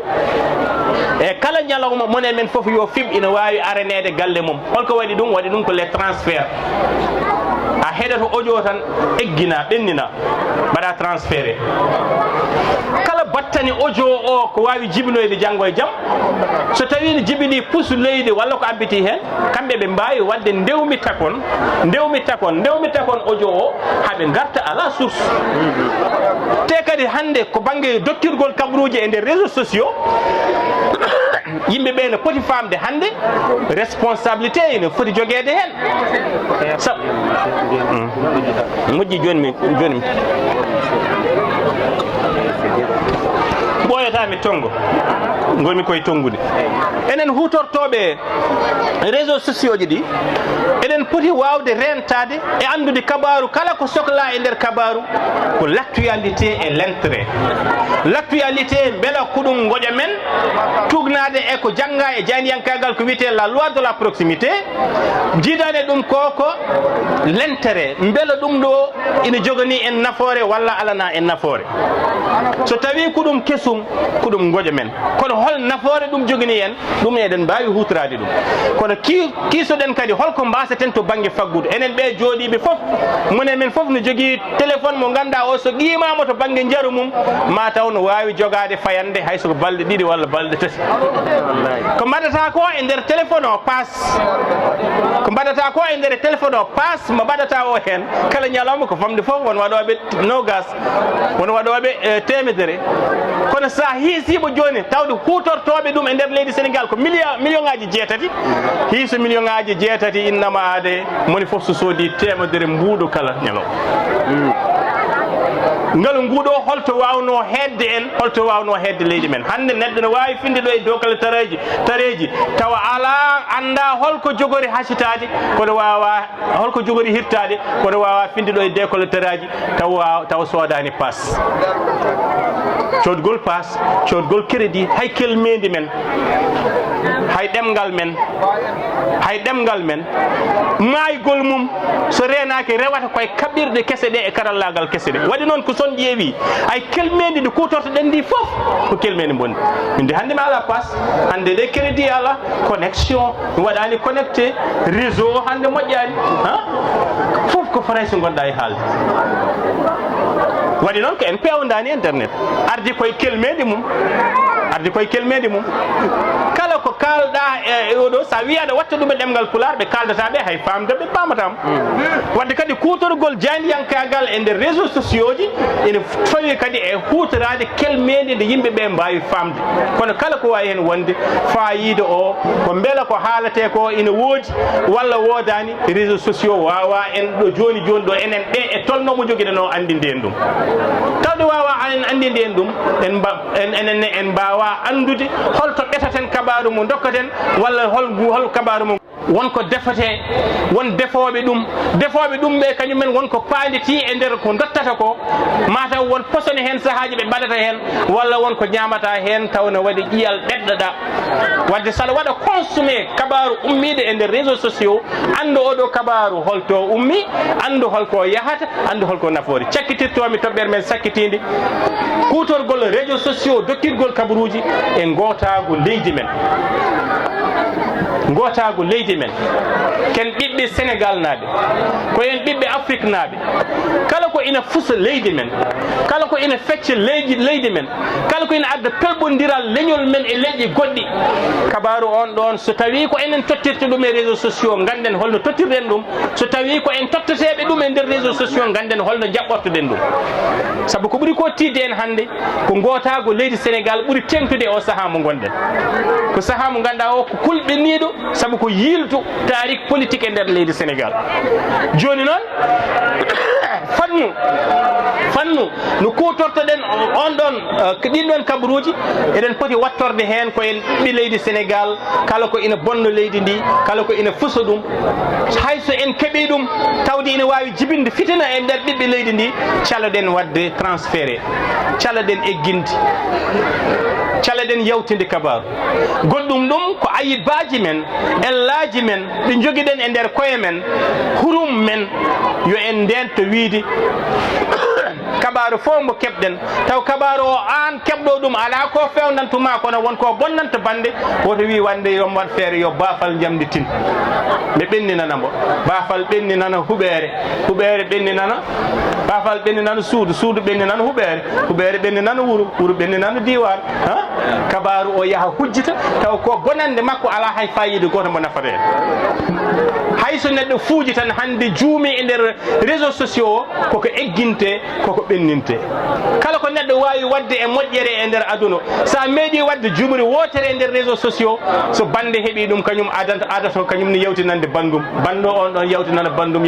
e kala ñalawma monen men foof yo fib ina wawi aranede galle mum holko waɗi ɗum ko les transfert a heɗoto audio tan eggina ɓennina mbaɗa transféré kala battani audio o ko wawi jibinoyde janggo e jaam so tawi ne jibini pusu leydi walla ko abbiti hen kamɓe ɓe mbawi wadde ndewmita kon audio o haaɓe garta à la source te kadi hande ko banggue dokkirgol kabaruji e nder réseaux sociaux yimɓe ɓe ne poti famde hande responsabilité ene foti joguede hen moƴƴi joni ɓoyatami tongo gonmi koye tongude enen hutortoɓe réseaux sociaux ji ɗi eɗen poti wawde rentade e andude kabaru kala ko sohla e nder kabaru ko l' actualité et l' intérêt l' actualité beela ko ɗum goƴa men tugnade e ko jangga e jayniyankagal ko wiyete la loi de la proximité jiidade ɗum ko l' intérêt beela ɗum ɗo ina jogani en nafoore walla alana en nafoore so tawi ko ɗum kesum ko ɗum goƴa men kono hol nafoore ɗum jogani en ɗum eɗen mbawi hutorade ɗum kono kiisoɗen kadi holko mbasaten to banggue faggudu enen ɓe jooɗiɓe foof monen men foof no jogui téléphone mo ganduɗa o so qimama to banggue jaaru mum ma taw no wawi jogade fayande haysoko balɗe ɗiɗi walla balɗe tati ko mbaɗata ko e nder téléphone o passe mo mbaɗata o hen kala ñalawma ko famde foof won waɗoɓe nogas won waɗoɓe temedere kono sa hiisiɓe joni tawde hutortoɓe ɗum e nder leydi Sénégal ko million ngaji jeetati hiiso million ngaji jeetati innama ade moni foof so soodi temedere mbuuɗo kala ñalo ngal nguuɗo holto wawno hedde en holto wawno hedde leydi men hande neɗɗo no wawi finde ɗo e dow kala tareji tawa ala anda holko jogori hasitade kono wawa holko jogori hirtade kono wawa finde ɗo e décolleteraji tawa sodani passe codgol passe codgol crédit hay kelmedi men hay ɗemgal men maygol mum so renaki rewata koye kaɓɓirɗe kese ɗe e karallagal kese ɗe waɗi noon ko son ƴeewi ay kelmedi ndi kutortoɗen ndi foof ko kelmedi bondi minde hande mi ala passe hande ɗe crédit ala connexion mi waɗani connecté réseau hande moƴƴani foof ko faray so gonɗa e haalde waɗi noon ko en pewdani internet ardi koye kelmedi mum kala ko kalɗa e oɗo sa wi aɗa watta ɗum e ɗemgal pulaar ɓe kaldata ɓe hay famdeɓe pamatama wadde kadi kutorgol jaydiyankagal e nder réseaux sociaux ji ene fawi kadi e hutorade kelmedi nde yimɓeɓe mbawi famde kono kala ko wawi hen wonde fayida o ko beela ko haalate ko ina woodi walla wodani réseaux sociaux wawa en ɗo joni ɗo enen ɓe e tolnomo joguiɗen o andinde en ɗum tawde wawa en andinde en ɗum en mbawa andude holto ɓetaten kabaru mo dokkaten walla hol kabaru mo wonko defate won defoɓe ɗum ɓe kañumen wonko paanditi e nder ko dottata ko mataw won posone hen sahaji ɓe mbaɗata hen walla wonko ñamata hen taw ne waɗi ƴiyal ɓeɗɗoɗa wadde saɗa waɗa consommé kabaru ummide e nder réseaux sociaux andu oɗo kabaru holto ummi andu holko yahata andu holko nafoore cakkitirtomi toɓɓere men sakkitinde kutorgol réseaux sociaux doktirgol kabaruji e gotago leydi men ken ɓiɓɓe Sénégal naaɓe ko en ɓiɓɓe Afrique naaɓe kala ko ina fusa leydi men kala ko ina fecca leydi men kala ko ina adda pelɓodiral leñol men e leƴƴi goɗɗi kabaru on ɗon so tawi ko enen tottirta ɗum e réseaux sociaux ganden holno tottirɗen ɗum so tawi ko en totteteɓe ɗum e nder réseaux sociaux ganden holno jaɓɓortoɗen ɗum saabu ko ɓuuri ko tidde en hannde ko gotago leydi Sénégal ɓuuri tengtude o saaha mo gonɗen ko saaha mo ganduɗa o ko kulɓeniɗo saabu ko yiiltu tarik politique e nder leydi Sénégal joni noon fannu no kutortoɗen on ɗon ɗin ɗon kabaruji eɗen poti wattorde hen koyen ɓiɓɓe leydi Sénégal kala ko ina bonno leydi ndi kala ko ina fusa ɗum hayso en keeɓi ɗum tawde ina wawi jibinde fitina e nder ɓiɓɓe leydi ndi caloɗen wadde transféré caloɗen egginde caloɗen yawtinde kabaru goɗɗum ɗum ko ayibbaji men ellaji men ɗi joguiɗen e nder koye men hurum men yo en ndento wiide kabaru fof mo keɓɗen taw kabaru o an keɓɗo ɗum ala ko fewnantuma kono wonko bonnanta bande woto wi wande yom wat feere yo baafal jamdi tin ɓe ɓenninanamo baafal ɓenninana huɓere ɓenninana baafal ɓenninana suudu ɓenninana huɓere ɓenninana wuuro ɓenninana diwan kabaru o yaaha hujjita taw ko bonande makko ala hay fayida goto mo nafata hen hayso neɗɗo fuuji tan hande juumi e nder réseaux sociaux o koko egginte koko ɓenninte kala ko neɗɗo wawi wadde e moƴƴere e nder aduna sa meeɗi wadde juumri wotere e nder réseaux sociaux so bande heeɓi ɗum kañum adata kañum ni yawtinande bandum bando on ɗon yawtinana bandum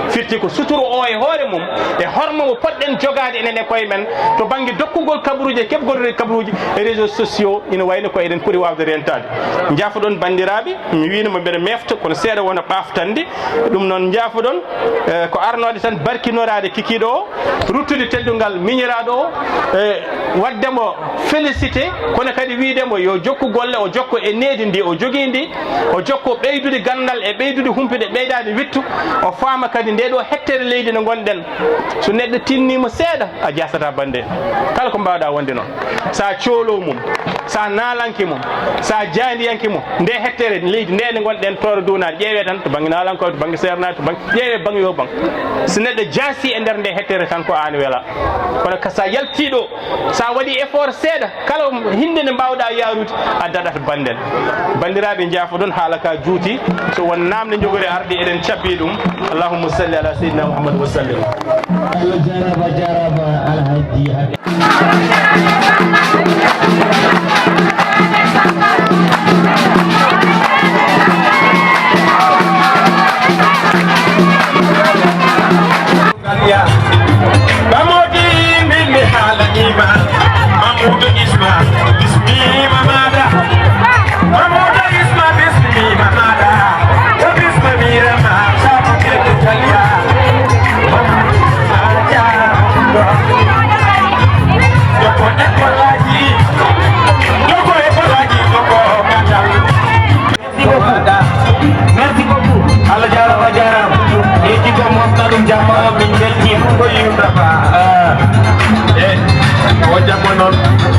firti ko suturu o e hoore mum e hormo mo poɗɗen jogade enen e koye men to banggue dokkugol kabaruji e keɓgol kabaruji e réseaux sociaux ina wayno ko eɗen pooti wawde rentade jaafoɗon bandiraɓe mi winoma mbeɗa mefta kono seeɗa wona ɓaftande ɗum noon jaafoɗon ko arnode tan barkinorade kikiɗo o ruttude teddungal miñiraɗo o waddemo félicité kono kadi wiidemo yo jokku golle o jokko e needi ndi o jogui ndi o jokko ɓeydude gandal e ɓeydude humpude ɓeydade wittu o faama kadi nde ɗo hectere leydi no gonɗen so neɗɗo tinnima seeɗa a jasata bande kala ko mbawɗa wonde noon sa coolo mum sa naalanki mum sa jandiyanki mum nde hectere leydi nde nde gonɗen tooro duunaɗe ƴeewe tan to banggue naalankoɓe to banggue sernaɓe to banggue ƴeewe banggue yo bang so neɗɗo jaasi e nder nde hectere tan ko an weela kono sa yaltiɗo sa waɗi effort seeɗa kala hinde nde mbawɗa yarude a daɗata banden bandiraɓe jaafoɗon haala ka juuti so won namde jogori ardi eɗen cabbi ɗum allahumma salli ala seydina mouhammad wa sallim Allah jaraba alhaji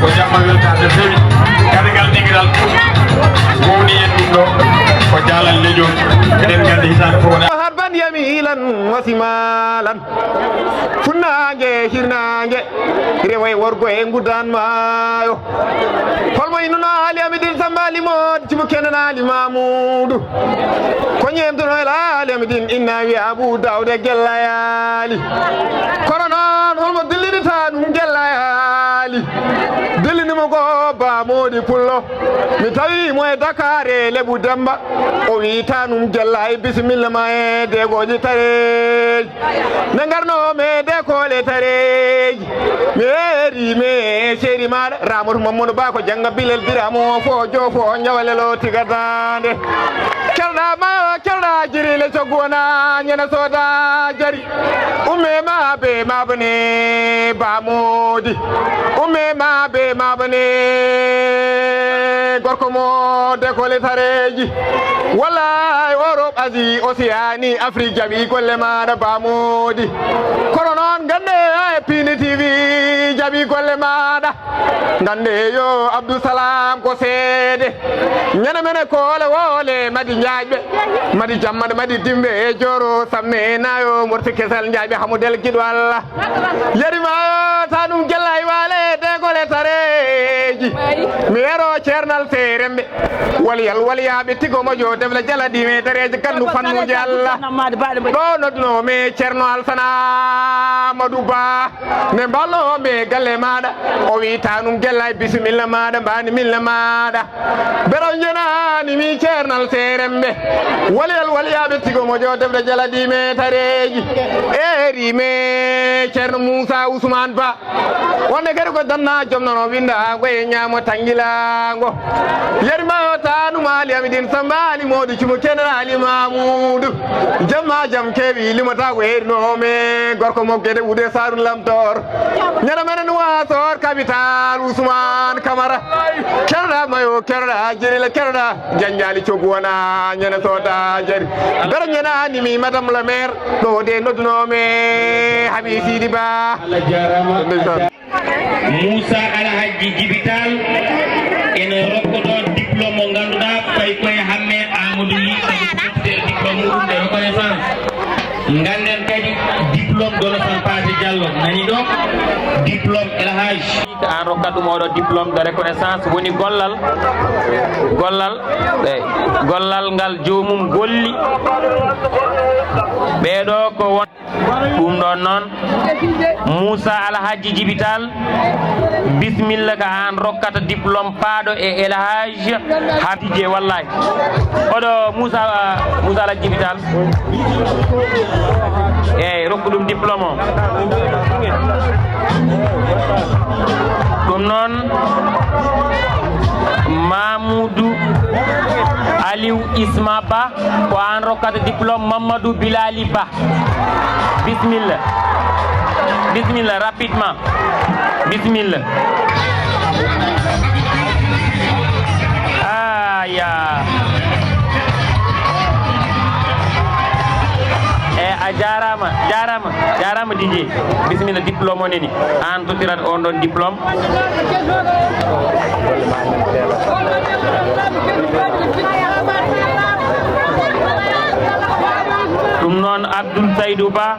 ko jamma weltade fewi kadigal ɗigiral wowni en ɗum ɗo ko jaalal leƴol eɗen gandi hitande fof wona habban yamilan wasimalan funnangue hirnangue rewoye worgo e guddan maayo holmo innuno haali amidine samba limode cimo kenanali mamoudou ko ñemtuno el haali amidine inna wi abou dawde gellayali kono noon holmo dillidita ɗum gellayali Delinimo go ba modi pullo mi tawi mo e Dakar e lebu Demba o wi tanum jella e bismillah ma e de goji tare ne ngarno me de ko le tare meri me seri ma Ramor Mamadou Ba ko janga bilel biramo fo jofo nyawale lo tigadande kelda ma kelda jiri le sogona nyana soda jari umme ma be ma bane ba modi umme ma be ma bane gorko mo de ko le tareji wala Europe Asie Oceanie Afrique jabi golle ma da ba modi kono non gande e Piindi TV jabi golle ma da gande yo Abdou Salam ko seede nyana mene ko le wole madi njaajbe madi jammade madi dimbe e joro samme nayo morti kesal njaajbe hamudel gido Allah yarima tanum gellay wale de gole tareji mero cernal serembe waliyabe tigo mojo defla jala dime tareji kandu fannu jalla do nodno me cerno alsana maduba ne ballo me galle mada o wi tanum gellay bismillah mada bani milla mada bero jena ni mi cernal serembe waliyabe tigo mojo defla jala dime tareji eri me cerno Musa Ousmane Ba wonde kadi ko danna jomnono winda goye nyamo tangilango yerma tanu mali amidin sambali modu cimo kenra ali mamoudou jamma jam kewi limata ko herno me gorko mo gede wude sarun lamtor nyana menen wasor capital Ousmane Camara kerda mayo kerda jirila kerda janjali cogwana nyana soda jari ber nyana ni mi madame la maire do de nodno me habi sidi ba Moussa Alhaji Jibital ene rokkoto diplôme mo ganduɗa fay koye HAMET Amadou Ly diplôme mum de reconnaissance ganden kadi diplôme de Sampati Diallo nani ɗo diplôme Elhaji an rokkat ɗum oɗo diplôme de reconnaissance woni gollal ngal jomum golli ɓeɗo ko won ɗum ɗon noon Moussa Alhaji Jibital bismillah ka an rokkata diplôme paaɗo e Elhaji Hadije wallahi oɗo Moussa Alhaji Jibital eyyi rokku ɗum diplôme o ɗum noon Mamoudou Aliou Isma Ba ko an rokkata diplôme Mamadou Bilali Ba bismillah rapidement bismillah aya a jarama DJ bismillah diplôme o neni an totirat on ɗon diplôme ɗum noon Abdoul Saydou Ba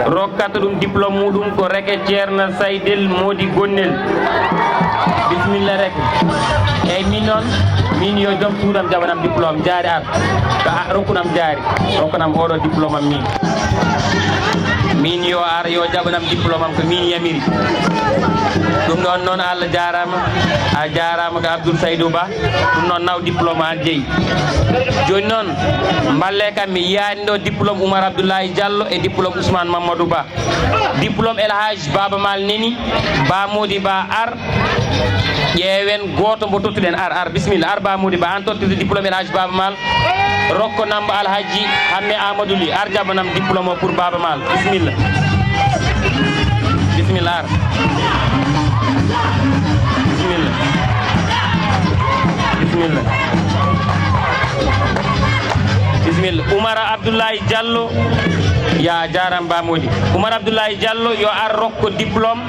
rokkata ɗum diplôme muɗum ko reke ceerno Saydel Modi Gonnel bismillah rek eyyi min noon min yo joom suudam jaɓanam diplôme jaari ar rokkunam oɗo diplôme am min yo ar yo jaɓanam diplôme am ko min yamiri ɗum ɗon noon Allah jarama a jarama ko Abdoul Saydou Ba ɗum noon naw diplôme an jeeyi joni noon mballe kam mi yiyani ɗo diplôme Oumar Abdoulaye Diallo e diplôme Ousmane Mamadou Ba diplôme Elhaji Baba Mal neni Ba Modi Ba ar ƴeewen goto mbo tottuɗen ar bismillah ar Ba Modi Ba an tottude diplôme Elhaji Baba Mal rokko namba Alhaji Hamme Amadou Ly ar jaɓanam diplôme o pour Baba Mal bismillah ar bismillah Oumar Abdoulaye Diallo ya jaram Ba Modi Oumar Abdoulaye Diallo yo ar rokko diplôme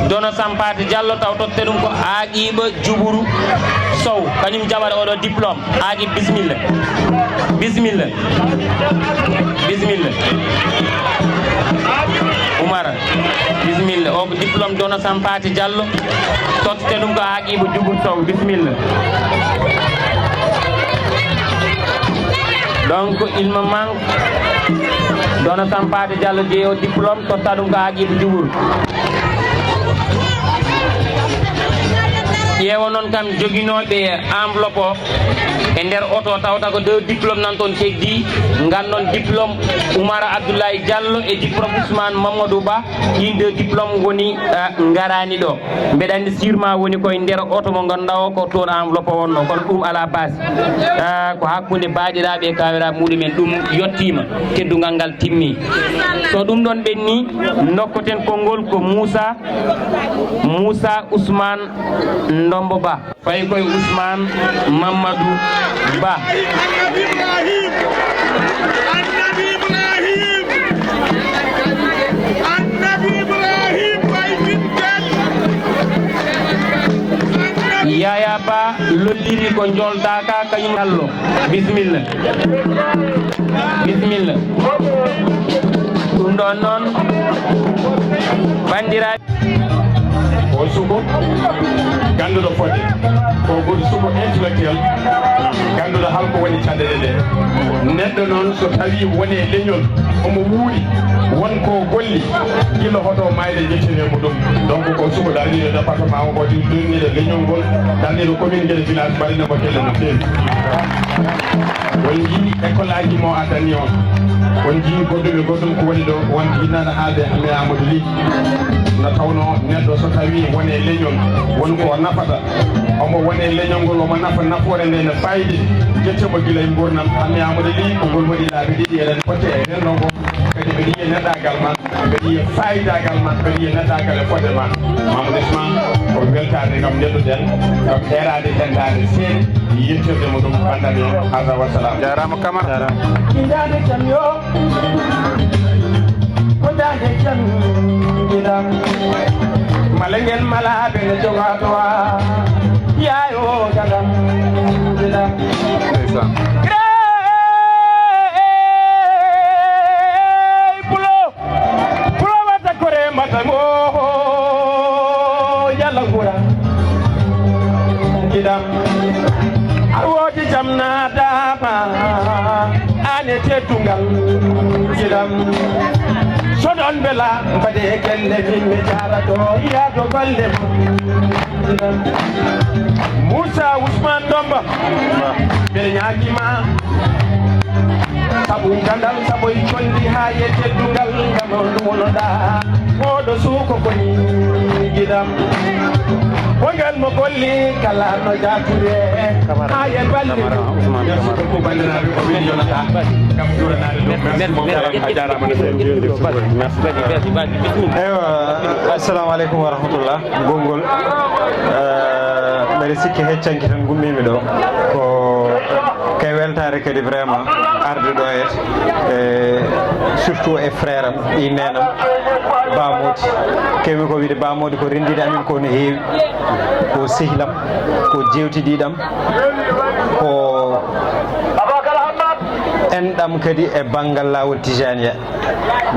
dono Sampati Diallo taw totte ɗum ko Aqiba Djuburu Sow kañum jaɓata oɗo diplôme Aqib bismillah Oumar bismillah o ko diplôme dono Sampati Diallo totte ɗum ko Aqiba Djuburu Sow bismillah donc il me manque dono Sampati Diallo jeeyo diplôme totta ɗum ko Aqiba Djuburu ƴeewa noon kam joguinoɓe enveloppe o e nder auto tawta ko 2 diplôme nan toon keddi gandon diplôme Oumara Abdoulaye Diallo e diplôme Ousmane Mamadou Ba ɗin 2 diplôme woni garani ɗo mbeɗa andi sûrement woni koye nder auto mo ganduɗa o ko toon enveloppe wonno kono ɗum ala base ko hakkude baɗiraɓe e kawiraɓe muɗumen ɗum yettima teddugal ngal timmi so ɗum ɗon ɓenni nokkoten konngol ko Moussa Ousmane Ndombo Ba fayi koye Ousmane Mamadou Ba Yaya Ba lolliri ko joldaka kañum allo bisimilla ɗum ɗon noon bandiraɓe o suko ganduɗo fodde ko goni suko intellectuel ganduɗo halko woni caɗele ɗe neɗɗo noon so tawi woni e leñol omo wuuri wonko golli gila hoto mayde jettinemo ɗum donc ko suko darniɗo département o kodi darniɗo leñol ngol darniɗo commune gueɗe village mbaɗinemo kelle no feewi won jii école aji mo adani on won jii goɗɗum e goɗɗum ko woni ɗo won jinnaɗo haalde hame Amadou Ly no tawno neɗɗo so tawi woni e leñol won ko nafata omo woni e leñol ngol omo nafa nafoore nde ne fayde jettemo gila e gurdam hame Amadou Ly ko ngol waɗi laabi ɗiɗi eɗen potte e renno ngo kadi mbeɗa yiya neɗɗagal ma mbeɗa yiya fayidagal ma mbeɗa yiya neɗɗagal e fodde ma Mamadou Ousmane ko weltade kam ndelluɗen kam heerade tendade seeɗa yettirde mo ɗum bandami hada wassalam jarama Camara dande jam yo ko dande jam giɗam malengel malaɓe ne jogatowa yayo gadam giɗam arwoji jam naɗama ane teddungal giɗam soɗon bela mbaɗe kelle min mi jara ɗo yaado golle giɗam Moussa Ousmane Ndomba mbeɗa ñaguima sabu gandal sabu condi ha ye teddungal gam ɗum wonoɗa oɗo suuko koni giɗam wongal mo golli kala no jatude ha yen balli merci beaucoup bandiraɓe ko weli yonata kam juranade ɗum a jarama no fewi eywa assalamu aleykum wa rahmatullah gongol mbeɗa sikki heccanki tan gummimi ɗo ko kay weltare kadi vraiment arde ɗo e surtout e frère am ɗi nenam Bamodi kewmi ko wiide Bamodi ko rendide amin ko no heewi ko sehlam ko jewtidiɗam ko enɗam kadi e banggal lawol tijania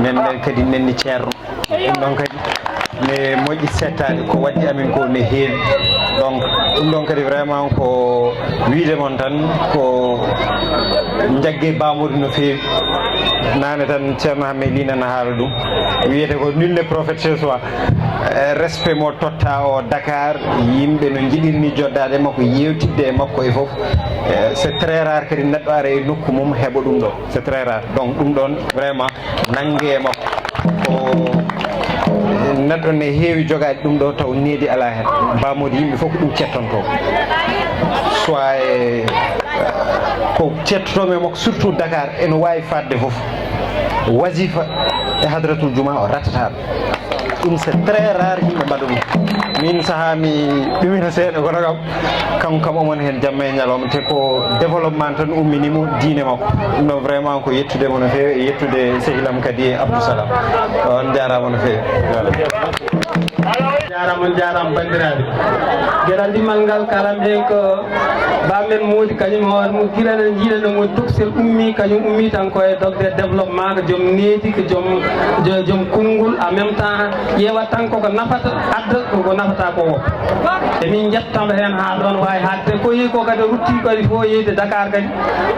men kadi nenni ceerno ɗum ɗon kadi ne moƴƴi settade ko waddi amin ko no heewi donc ɗum ɗon kadi vraiment ko wiide mon tan ko jaggue Bamodi no feewi nane tan ceerno hamme linana haala ɗum wiyete ko nul n'est prophète chez soi respect mo totta o Dakar yimɓe no jiɗirni joddade makko yewtidde e makko e foof c'est très rare kadi neɗɗo ara e nokku mum heeɓa ɗum ɗo c'est très rare donc ɗum ɗon vraiment nangge e makko ko neɗɗo ne heewi jogade ɗum ɗo taw needi ala hen Bamodi yimɓe fof ko ɗum cettonto soit e ko cettotomi e makko surtout Dakar ene wawi fadde foof wasifa e hadratul juma o ratata ɗum c'est très rare yimɓe mbaɗa ɗum min saaha mi ɗumina seeɗa kono kam kanko kam omon hen jamma e ñalawma te ko développement tan umminimo diine makko ɗum ɗon vraiment ko yettudemo no feewi e yettude sehilam kadi e Abdousalam on jarama no feewi jarama bandiraɓe gueɗal ndimmal ngal kalam hen ko bamen Mody kañum hoore mum gila ne jiiɗano mo tuksel ummi kañum ummi tan koye dogde développement ko joom needi ko joom konngol en même temps ƴeewat tan koko nafata adda koko nafata ko wop emin jettamo hen ha ɗon wawi hadde ko yi ko kadi rutti kadi fo yeyde Dakar kadi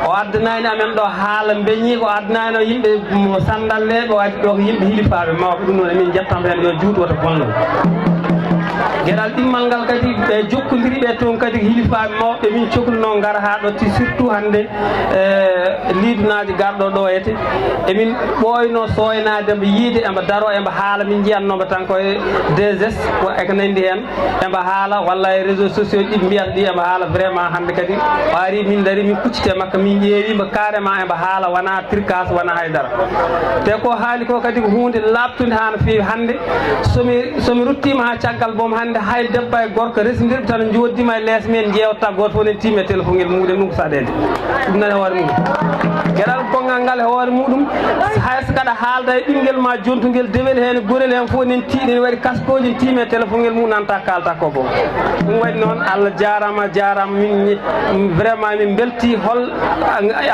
o addanani amen ɗo haala beñi ko addanani o yimɓe mo sandalle o addi ɗo ko yimɓe hilifaɓe mawɓe ɗum noon emin jettamo hen yo juut woto bonno geɗal ɗimmal ngal kadi ɓe jokkodiri ɓe toon kadi hilifaɓe mawɓe min cohluno gara ha ɗo ti surtout hande liidunaji garɗo ɗo ete emin ɓoyno soynade mbo yiide embo daro embo haala min jiyannoɓe tan koye 2S eko nandi hen embo haala walla e réseaux sociaux ɗi mbiyata ɗi embo haala vraiment hande kadi o ari min dari min kuccite makko min ƴeewimo carrément embo haala wona tricas wona haydara te ko haali ko kadi ko hunde labtude ha no fewi hande somi ruttima ha caggal boom hande hay debbo e gorko residirɓe tan joddima e lees men jewta goto fof nen timme téléphone ngel muɗum ɗum ko saɗede ɗum nani hoore mum gueɗal gongal ngal e hoore muɗum hayso kaɗa haalda e ɓinguel ma jontugel dewel hen gorel hen fof nen tiiɗen waɗi kaskoji timme téléphone ngel mum nanta kalta ko boom ɗum waɗi noon Allah jarama jarama min vraiment min belti hol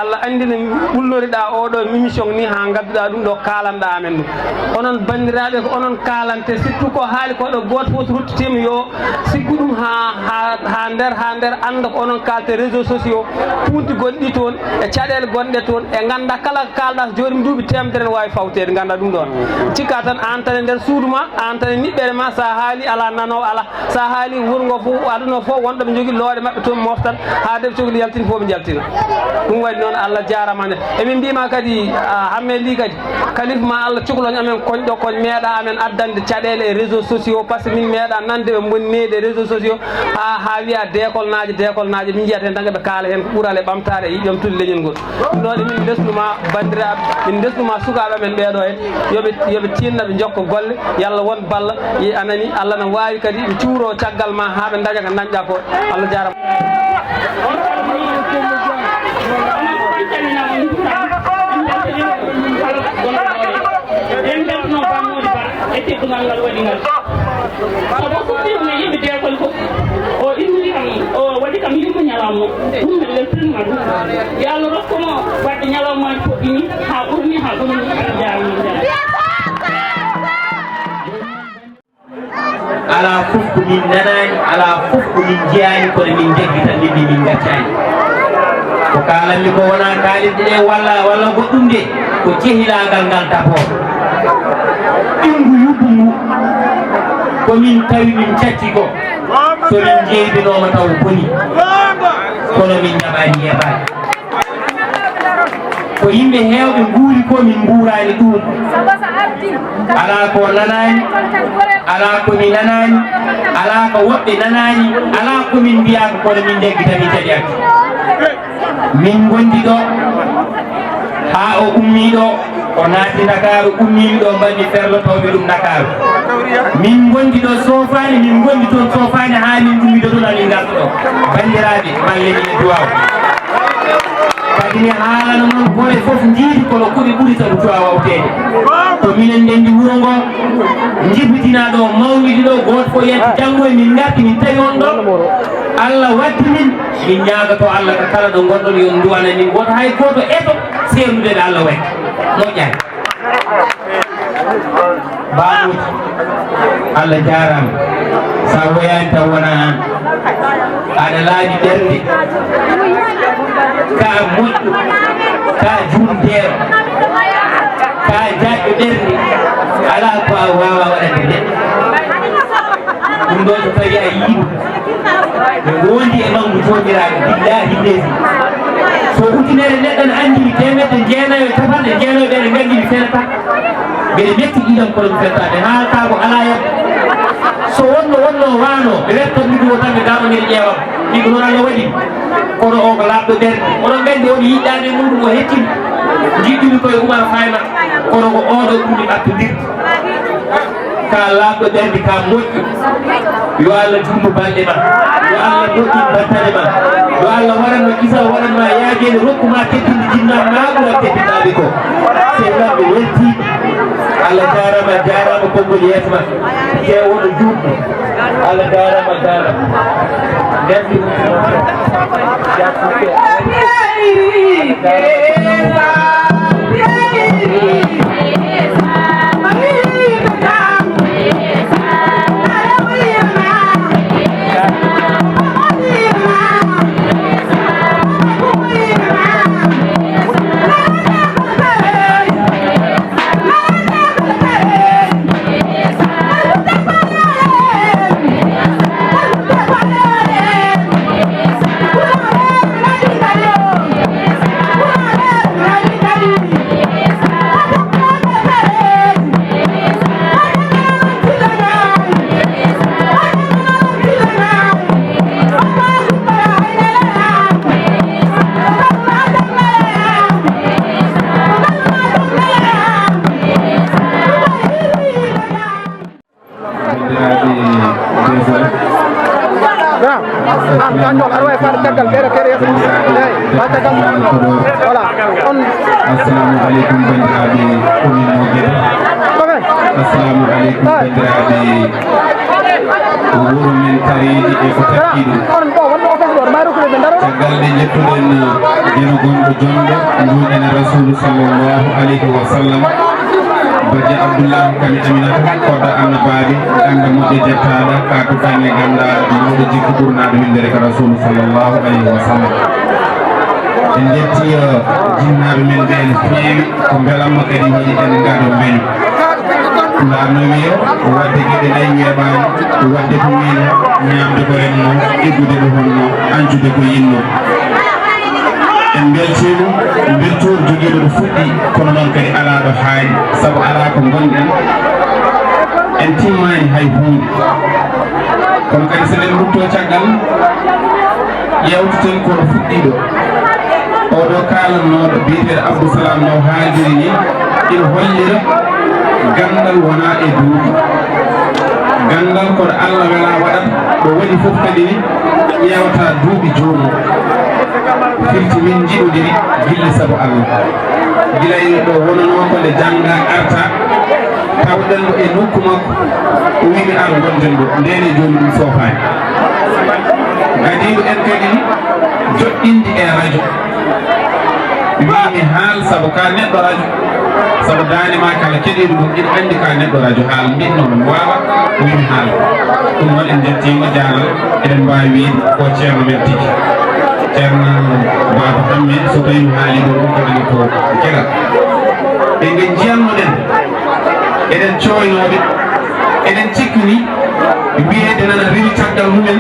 Allah andi no ɓulloriɗa oɗo émission ni ha gadduɗa ɗum ɗo kalanɗa amen ɗum onon bandiraɓe ko onon kalante surtout ko haali ko ɗo goto fof to ruttitima yo siggu ɗum ha nder anda ko onon kalte réseaux sociaux punti gonɗi toon e caɗele gonɗe toon e ganda kala kalɗa so joni duuɓi temedere ne wawi fawtede ganda ɗum ɗon cikka tan an tan e nder suudu ma an tan e niɓɓere ma sa haali ala nanowo ala sa haali wuuro fof aduno fof wonɗo ɓe jogui looɗe mabɓe toon moftan ha deɓe cohli yaltini fof ɓe jaltina ɗum waɗi noon Allah jarama nde emin mbima kadi HAMET li kadi kalifa ma Allah cukalon amen koñɗo koñ meeɗa amen addande caɗele e réseaux sociaux par ce que min meeɗa nande ɓe bonnede e réseaux sociaux ha wiya décolle naji min jiyata hen tan ɓe kaala hen ko ɓuural e ɓamtare e yiƴam tudde leñol ngol ɗum ɗon emin desnuma bandiraɓe min desnuma sukaɓe amen ɓeɗo hen yoɓe tinna ɓe jokka golle yallah won balla anani Allah ne wawi kadi ɓe cuuro caggal ma ha ɓe daña ko dañƴa ko Allah jarama en beltano bammude ba e teddugal ngal waɗi ngal sabu fuɗɗima yimɓe dekol fof o immini kam o waɗi kam yimɓe ñalawma ɗum mi weltinima ɗum yo Allah rokkumo wadde ñalawmaji poɗɗini ha ɓurni ha ɓurni aɗa jarama ala fof ko min nanani ala fof ko min jeyani kono min jaggi tan ndeɓi min gaccani ko kalanmi ko wona kalirde ɗe walla goɗɗum de ko jehilagal ngal daboɗo ɗingu yubbu ngu komin tawi min catti ko somin jeydinoma taw boni kono min jaɓani yeɓani ko yimɓe hewɓe guuri ko min guurani ɗum ala ko nanani ala ko mi nanani ala ko woɓɓe nanani ala ko min mbiyaka kono min deggitami taƴaki min gondi ɗo ha o ummi ɗo o naati Dakaru ummimi ɗo mbanmi ferlotoɓe ɗum Dakaru min gondi ɗo sofani min gondi toon sofani ha min ummiɗo ɗon amin garɗo ɗo bandiraɓe mallemi e duwaw kadi mi haalano noon bore foof jiidi kono kuɗi ɓuuri sabu cuwa wawtede to minen ndendi wuuro ngo jibitina ɗo mawlidi ɗo goto fof yetti janggo e min garti min tawi on ɗo Allah waddi min ñagato Allah ko kala ɗo gonɗon yo duwana min goto hay goto eto sernude ɗo Allah waɗi moƴƴani baɗuji Allah jarama sa woyani taw wona an aɗa laaɓi ɓerde ka moƴƴu ka jumdeero ka jaɓɓe ɓerde ala ko a wawa waɗande neɗɗo ɗum ɗo so tawi a yiiɗo ɓe gondi e mawdu jomiraɓe billahi leydi so ujunere neɗɗo ne andimi temedde jeenayo e capanɗe jeenayo ɓe ne gandi mi felata mbeɗe metti ɗiɗam kono mi felata ɓe haalta ko ala yeb so wonno wano ɓe wettat miɗo tan ɓe gama ngel ƴeewam ɗiɗo noon Allah waɗi kono o ko laaɓɗo ɓerde oɗon gandi oɗo yiɗɗade muɗum o hettimi jiɗɗumi koye Oumar Fayma kono ko oɗo ɓurmi ɓattodirde ka laaɓɗo ɓerde ka moƴƴu yo Allah junnu balɗe ma yo Allah moƴƴin battane ma yo Allah waɗanno kisal waɗanma yaajede rokkuma teddinde jinnaɓe ma ɓuura teddinɗaɓe ko c'est ɓe welti Allah jarama konngol yeeso ma kewoɗo juɗɗo Allah jarama merci Kanjol arway far tagal bere kere ba tagal voilà on assalamu alaikum bandiraɓe komin mogueɗe assalamu alaikum bandiraɓe wuro men tareji e ko takki ɗum caggal nde jettuɗen jeno gonɗo jonɗo nduɗen rasulu sallllahu alayhi wa sallam Badja Abdullah kami aminata koda annabaɓe ganda moƴƴe jettaɗa ka tukane ganda mawɗo jikku ɓurnaɗo windere ka rasulu sallllahu alayhi wa sallam en jetti jinnaɓe men ɓe en feewi ko beelamma kadi waɗi en gaɗo beño PULAAR no wiyo wadde gueɗe nayi weeɓani wadde ko wino ñamde ko renno iggude ko honno ancude ko yinno en beltimo beltoor joguiɗo ɗo fuɗɗi kono noon kadi ala ɗo haaɗi saabu ala ko gonɗen en timmani hay hunde kono kadi seɗen rutto caggal yewteten kono fuɗɗiɗo oɗo kalannoɗo biyeteɗo Abdoussalam no haaldiri ni ina hollira gandal wona e duuɓi gandal kono Allah wela waɗat ɗo waɗi fof kadi ni ƴewata duuɓi jomum firti min jiɗodiri gille saabu Allah gilay ɗo wonano ko nde jangga arta tawɗen ɗo e nokku makko o wimi ar gonɗen ɗo ndene joni ɗum sofani gadiɗo en kadi ni joɗɗinde e radio wimi haal saabu ka neɗɗo radio saabu dande ma kala keɗiɗo ɗum ina andi ka neɗɗo radio haal mbinno ɗum wawa wimi haal ɗum noon en jettimo jaalal eɗen mbawi wiide ko ceerno men tigi ceerno baba HAMET so tawi mi haali ɗo ɗum kadi ko keɗal ɓe nge jiyannoɗen eɗen coynoɓe eɗen cikkini wiyede nana rewi caggal mumen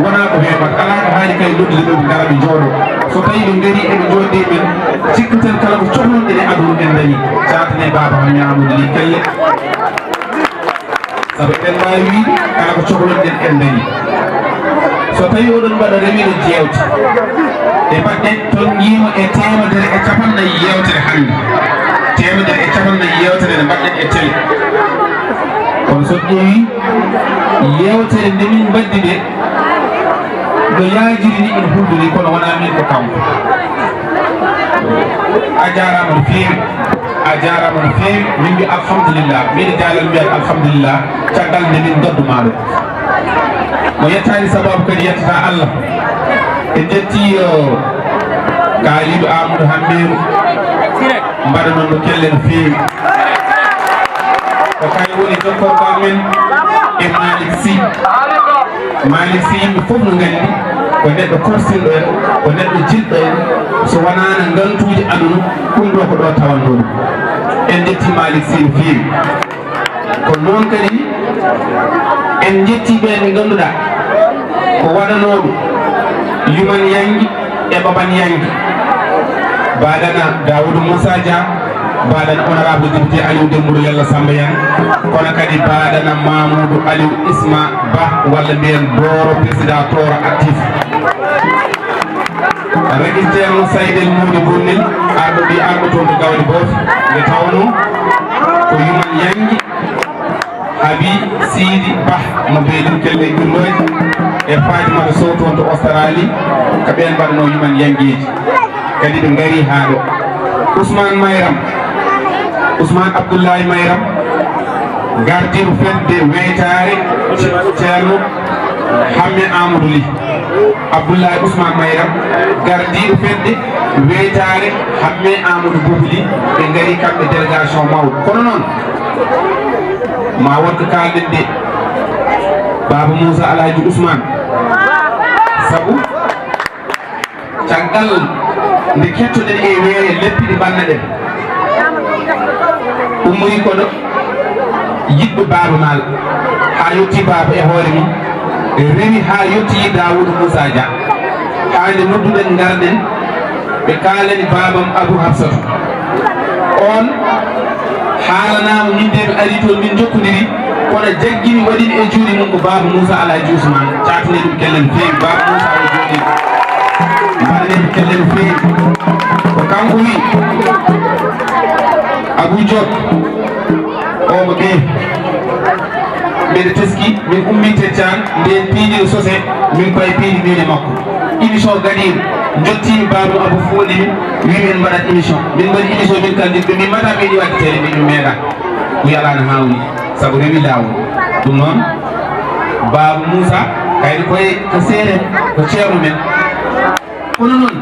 wona ko heɓat ala ko haali kay noddude ɗo ɓe gara ɓe jooɗo so tawi ɓe gaari eɓe jooɗde men cikkuten kala ko cohlonɗen e aduna en dañi catane baba HAMET Amadou Ly Kelle saabu eɗen mbawi wiide kala ko cohlonɗen en dañi so tawi oɗon mbaɗa remiɗo jewte e mbaɗɗen toon yima e temedere e capannayyi yewtere hannde temedere e capannayyi yewtere nde mbaɗɗen e télé kono so ƴeewi yewtere nde min mbaddi nde no yaajiri ni ina hulduri kono wona min ko kanko a jarama no feewi a jarama no feewi min mbi alhamdulillah mbiɗa jaalal mbiyat alhamdulillah caggal nde min gadduma ɗo mo yettani sababu kadi yettata Allah en jetti kaaliɗo Amadou HAMET mbaɗa noon no kelle no feewi ko kay woni jokkorgal men e Malick Sy yimɓe fof no gandi ko neɗɗo korsinɗo en ko neɗɗo jiɗɗo en so wonano gantuji aduna ɗum ɗo ko ɗo tawanno ɗum en jetti Malick Sy no feewi ko noon kadi en jetti ɓe ɓe ganduɗa ko waɗanoɓe yuman yangi e baban yangi baɗana Daoudou Moussa Dia baɗana honorable député Aliou Dembourou Yalla Samba Yan kono kadi baɗana Mamoudou Aliou Isma Ba walla mbiyen Doro président toro actif registraire no Saydel Mawde Bonnel arɗo ɓi arɗo toon to gawde goto nde tawno ko yuman yangi Abi Sidi Ba mo beeɗum kelle gurloji e Fatimata Sow toon to Australie ko ɓen mbaɗano yuman yangueji kadi ɓe gari ha ɗo Ousmane Abdoullahi Mayram gardiɗo fedde weytare ceerno HAMET Amadou Ly Abdoullahi Ousmane Mayram gardiɗo fedde weytare HAMET Amadou Boubou Ly ɓe gari kamɓe délégation mawɗo kono noon ma wonko kalɗen de Baba Moussa Alhaji Ousmane sabu caggal nde kettoɗen e weere leppiɗi banna ɗen ummoyi koɗo yiɗɓe Baba Mal ha yetti Baba e hoore mum rewi ha yetti Daoudou Moussa Dia hande nodduɗen garɗen ɓe kalani babam Abou Hafsatou on haalanama min de ɓe ari toon min jokkodiri kono jaggimi waɗini e juuɗe mum ko Baba Moussa Alhaji Ousmane catane ɗum kelle no feewi Baba Moussa o jooɗi mbaɗane ɗum kelle no feewi ko kanko wi Abou Diop omo ɓe mbeɗe teski min ummite can nden piiɗiɗo sose min koye piiɗi mine makko émission gaɗiɗo jottimi babou abou fooɗi min wi min mbaɗat émission min mbaɗi émission min kaldin ɗum min mata meeɗi wadde télé min ɗum meeɗa ko yalano hawni saabu remi lawol ɗum noon babou moussa kayri koye ko seeɗen ko ceerno men kono noon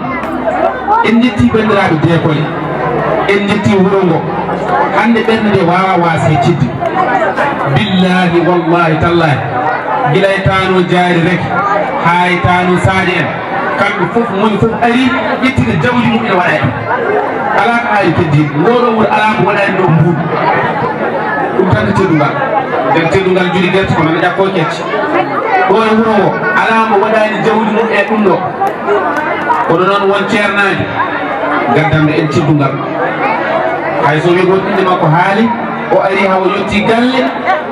en jetti bandiraɓe deekole en jetti wuuro ngo hande ɓernde nde wawa waase cidde billahi wallahi tallahi guilay tano jaari rek hay tano saadi en kamɓe fof moni fof ari ƴettide jawdi mum ene waɗa en ala ko haali keddiɗo ngoɗo wuuro ala ko waɗani ɗo mbuuɗ ɗum tan ko teddungal nden teddungal juuɗi guerte kono ene ƴakko kecce ɗo e wuuro ngo ala mo waɗani jawdi mum e ɗum ɗo kono noon won ceernaji gaddamɓe en teddungal hay so wi goto inde makko haali o ari hawo yetti galle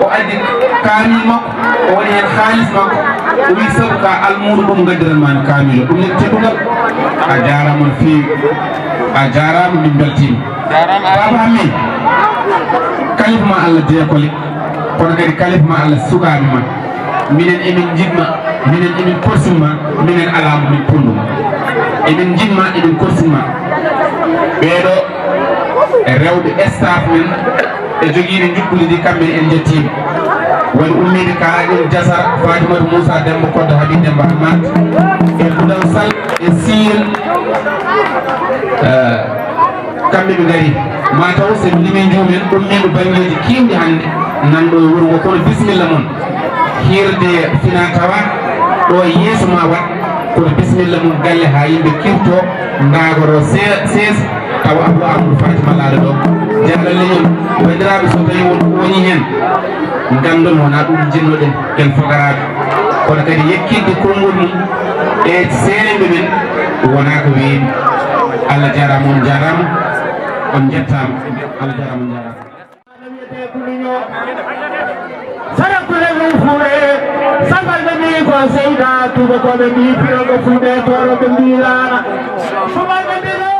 o addi kaamil makko o waɗi hen haalis makko o wi sabu ka almuɗo ɗum gaddiranmani kaamil o ɗum nen teddungal a jarama no fewi a jarama min beltima baba hammi kalifa ma Allah deekole kono kadi kalifa ma Allah sukaɓe ma minen emin jiɗma minen emin korsinma minen alamo min ponduma emin jiɗma emin korsinma ɓeeɗo e rewɓe staff men e joguiɓe juɓɓudi ndi kamɓe en jettiɓe woni ummide kalaɗen jasara fatimata moussa demba koddo haɓi demba hammat e ɓuɗal sall e sir kamɓe ɓe gari mataw sen limi jumen ummiɓe banggueji kewɗi hande nanɗo e wuuro ngo kono bisimilla moon hirde fina tawa ɗo yeeso ma wat kono bisimilla mum galle ha yimɓe kirto dagoro 16 tawa abou amadou fatima laaɗo ɗo jallal leñol bandiraɓe so tawi woni hen gandon wona ɗum jinnoɗen ken fogaraɓe kono kadi yekkidde konngol mum e seeɗeɓe men wona ko weewi Allah jarama on jarama on jettama Allah jarama on jarama sarakule mum fuure sagal ɓe mbi ko seyda tuba koɓe mbi piroɓe fulɓe toroɓe mbirana sumaɓe mbiro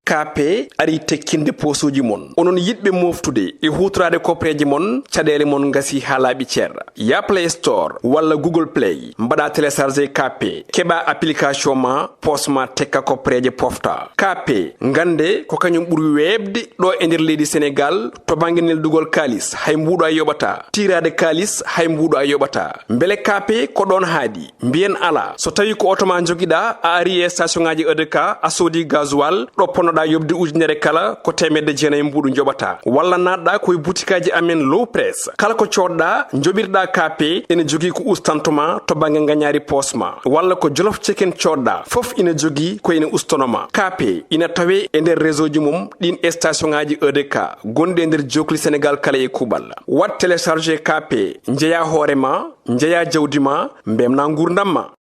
kape ari tekkinde posuji mon onon yidbe moftude e hutrade kopreji mon caɗele mon gasi ha laaɓi ceerra ya play store walla google play mbaɗa télécharger kape keɓa application ma posma tekka kopreje pofta kape gande ko kañum ɓuuri webde ɗo e nder leydi sénégal to banggue neldugol kalis hay mbuɗo a yoɓata tirade kalis hay mbuɗo a yoɓata beele kape ko ɗon haadi mbiyen ala so tawi ko automa joguiɗa a ari e station ngaji EDK a soodi gasoil ɗo ponnoɗa yobde ujunere kala ko temedde jeenayi mbuɗu joɓata walla natɗa koye boutikaji amen low press kala ko coɗɗa joɓirɗa kape ene jogui ko ustantoma to banggue gagnari posma walla ko jolof chicken coɗɗa foof ina jogui ko ene ustonoma kape ina tawe e nder réseau ji mum ɗin station ngaji EDK gonɗi e nder jokli sénégal kala e kuɓal wat téléchargé kape jeeya hoorema jeeya jawdi ma mbemna gurdam ma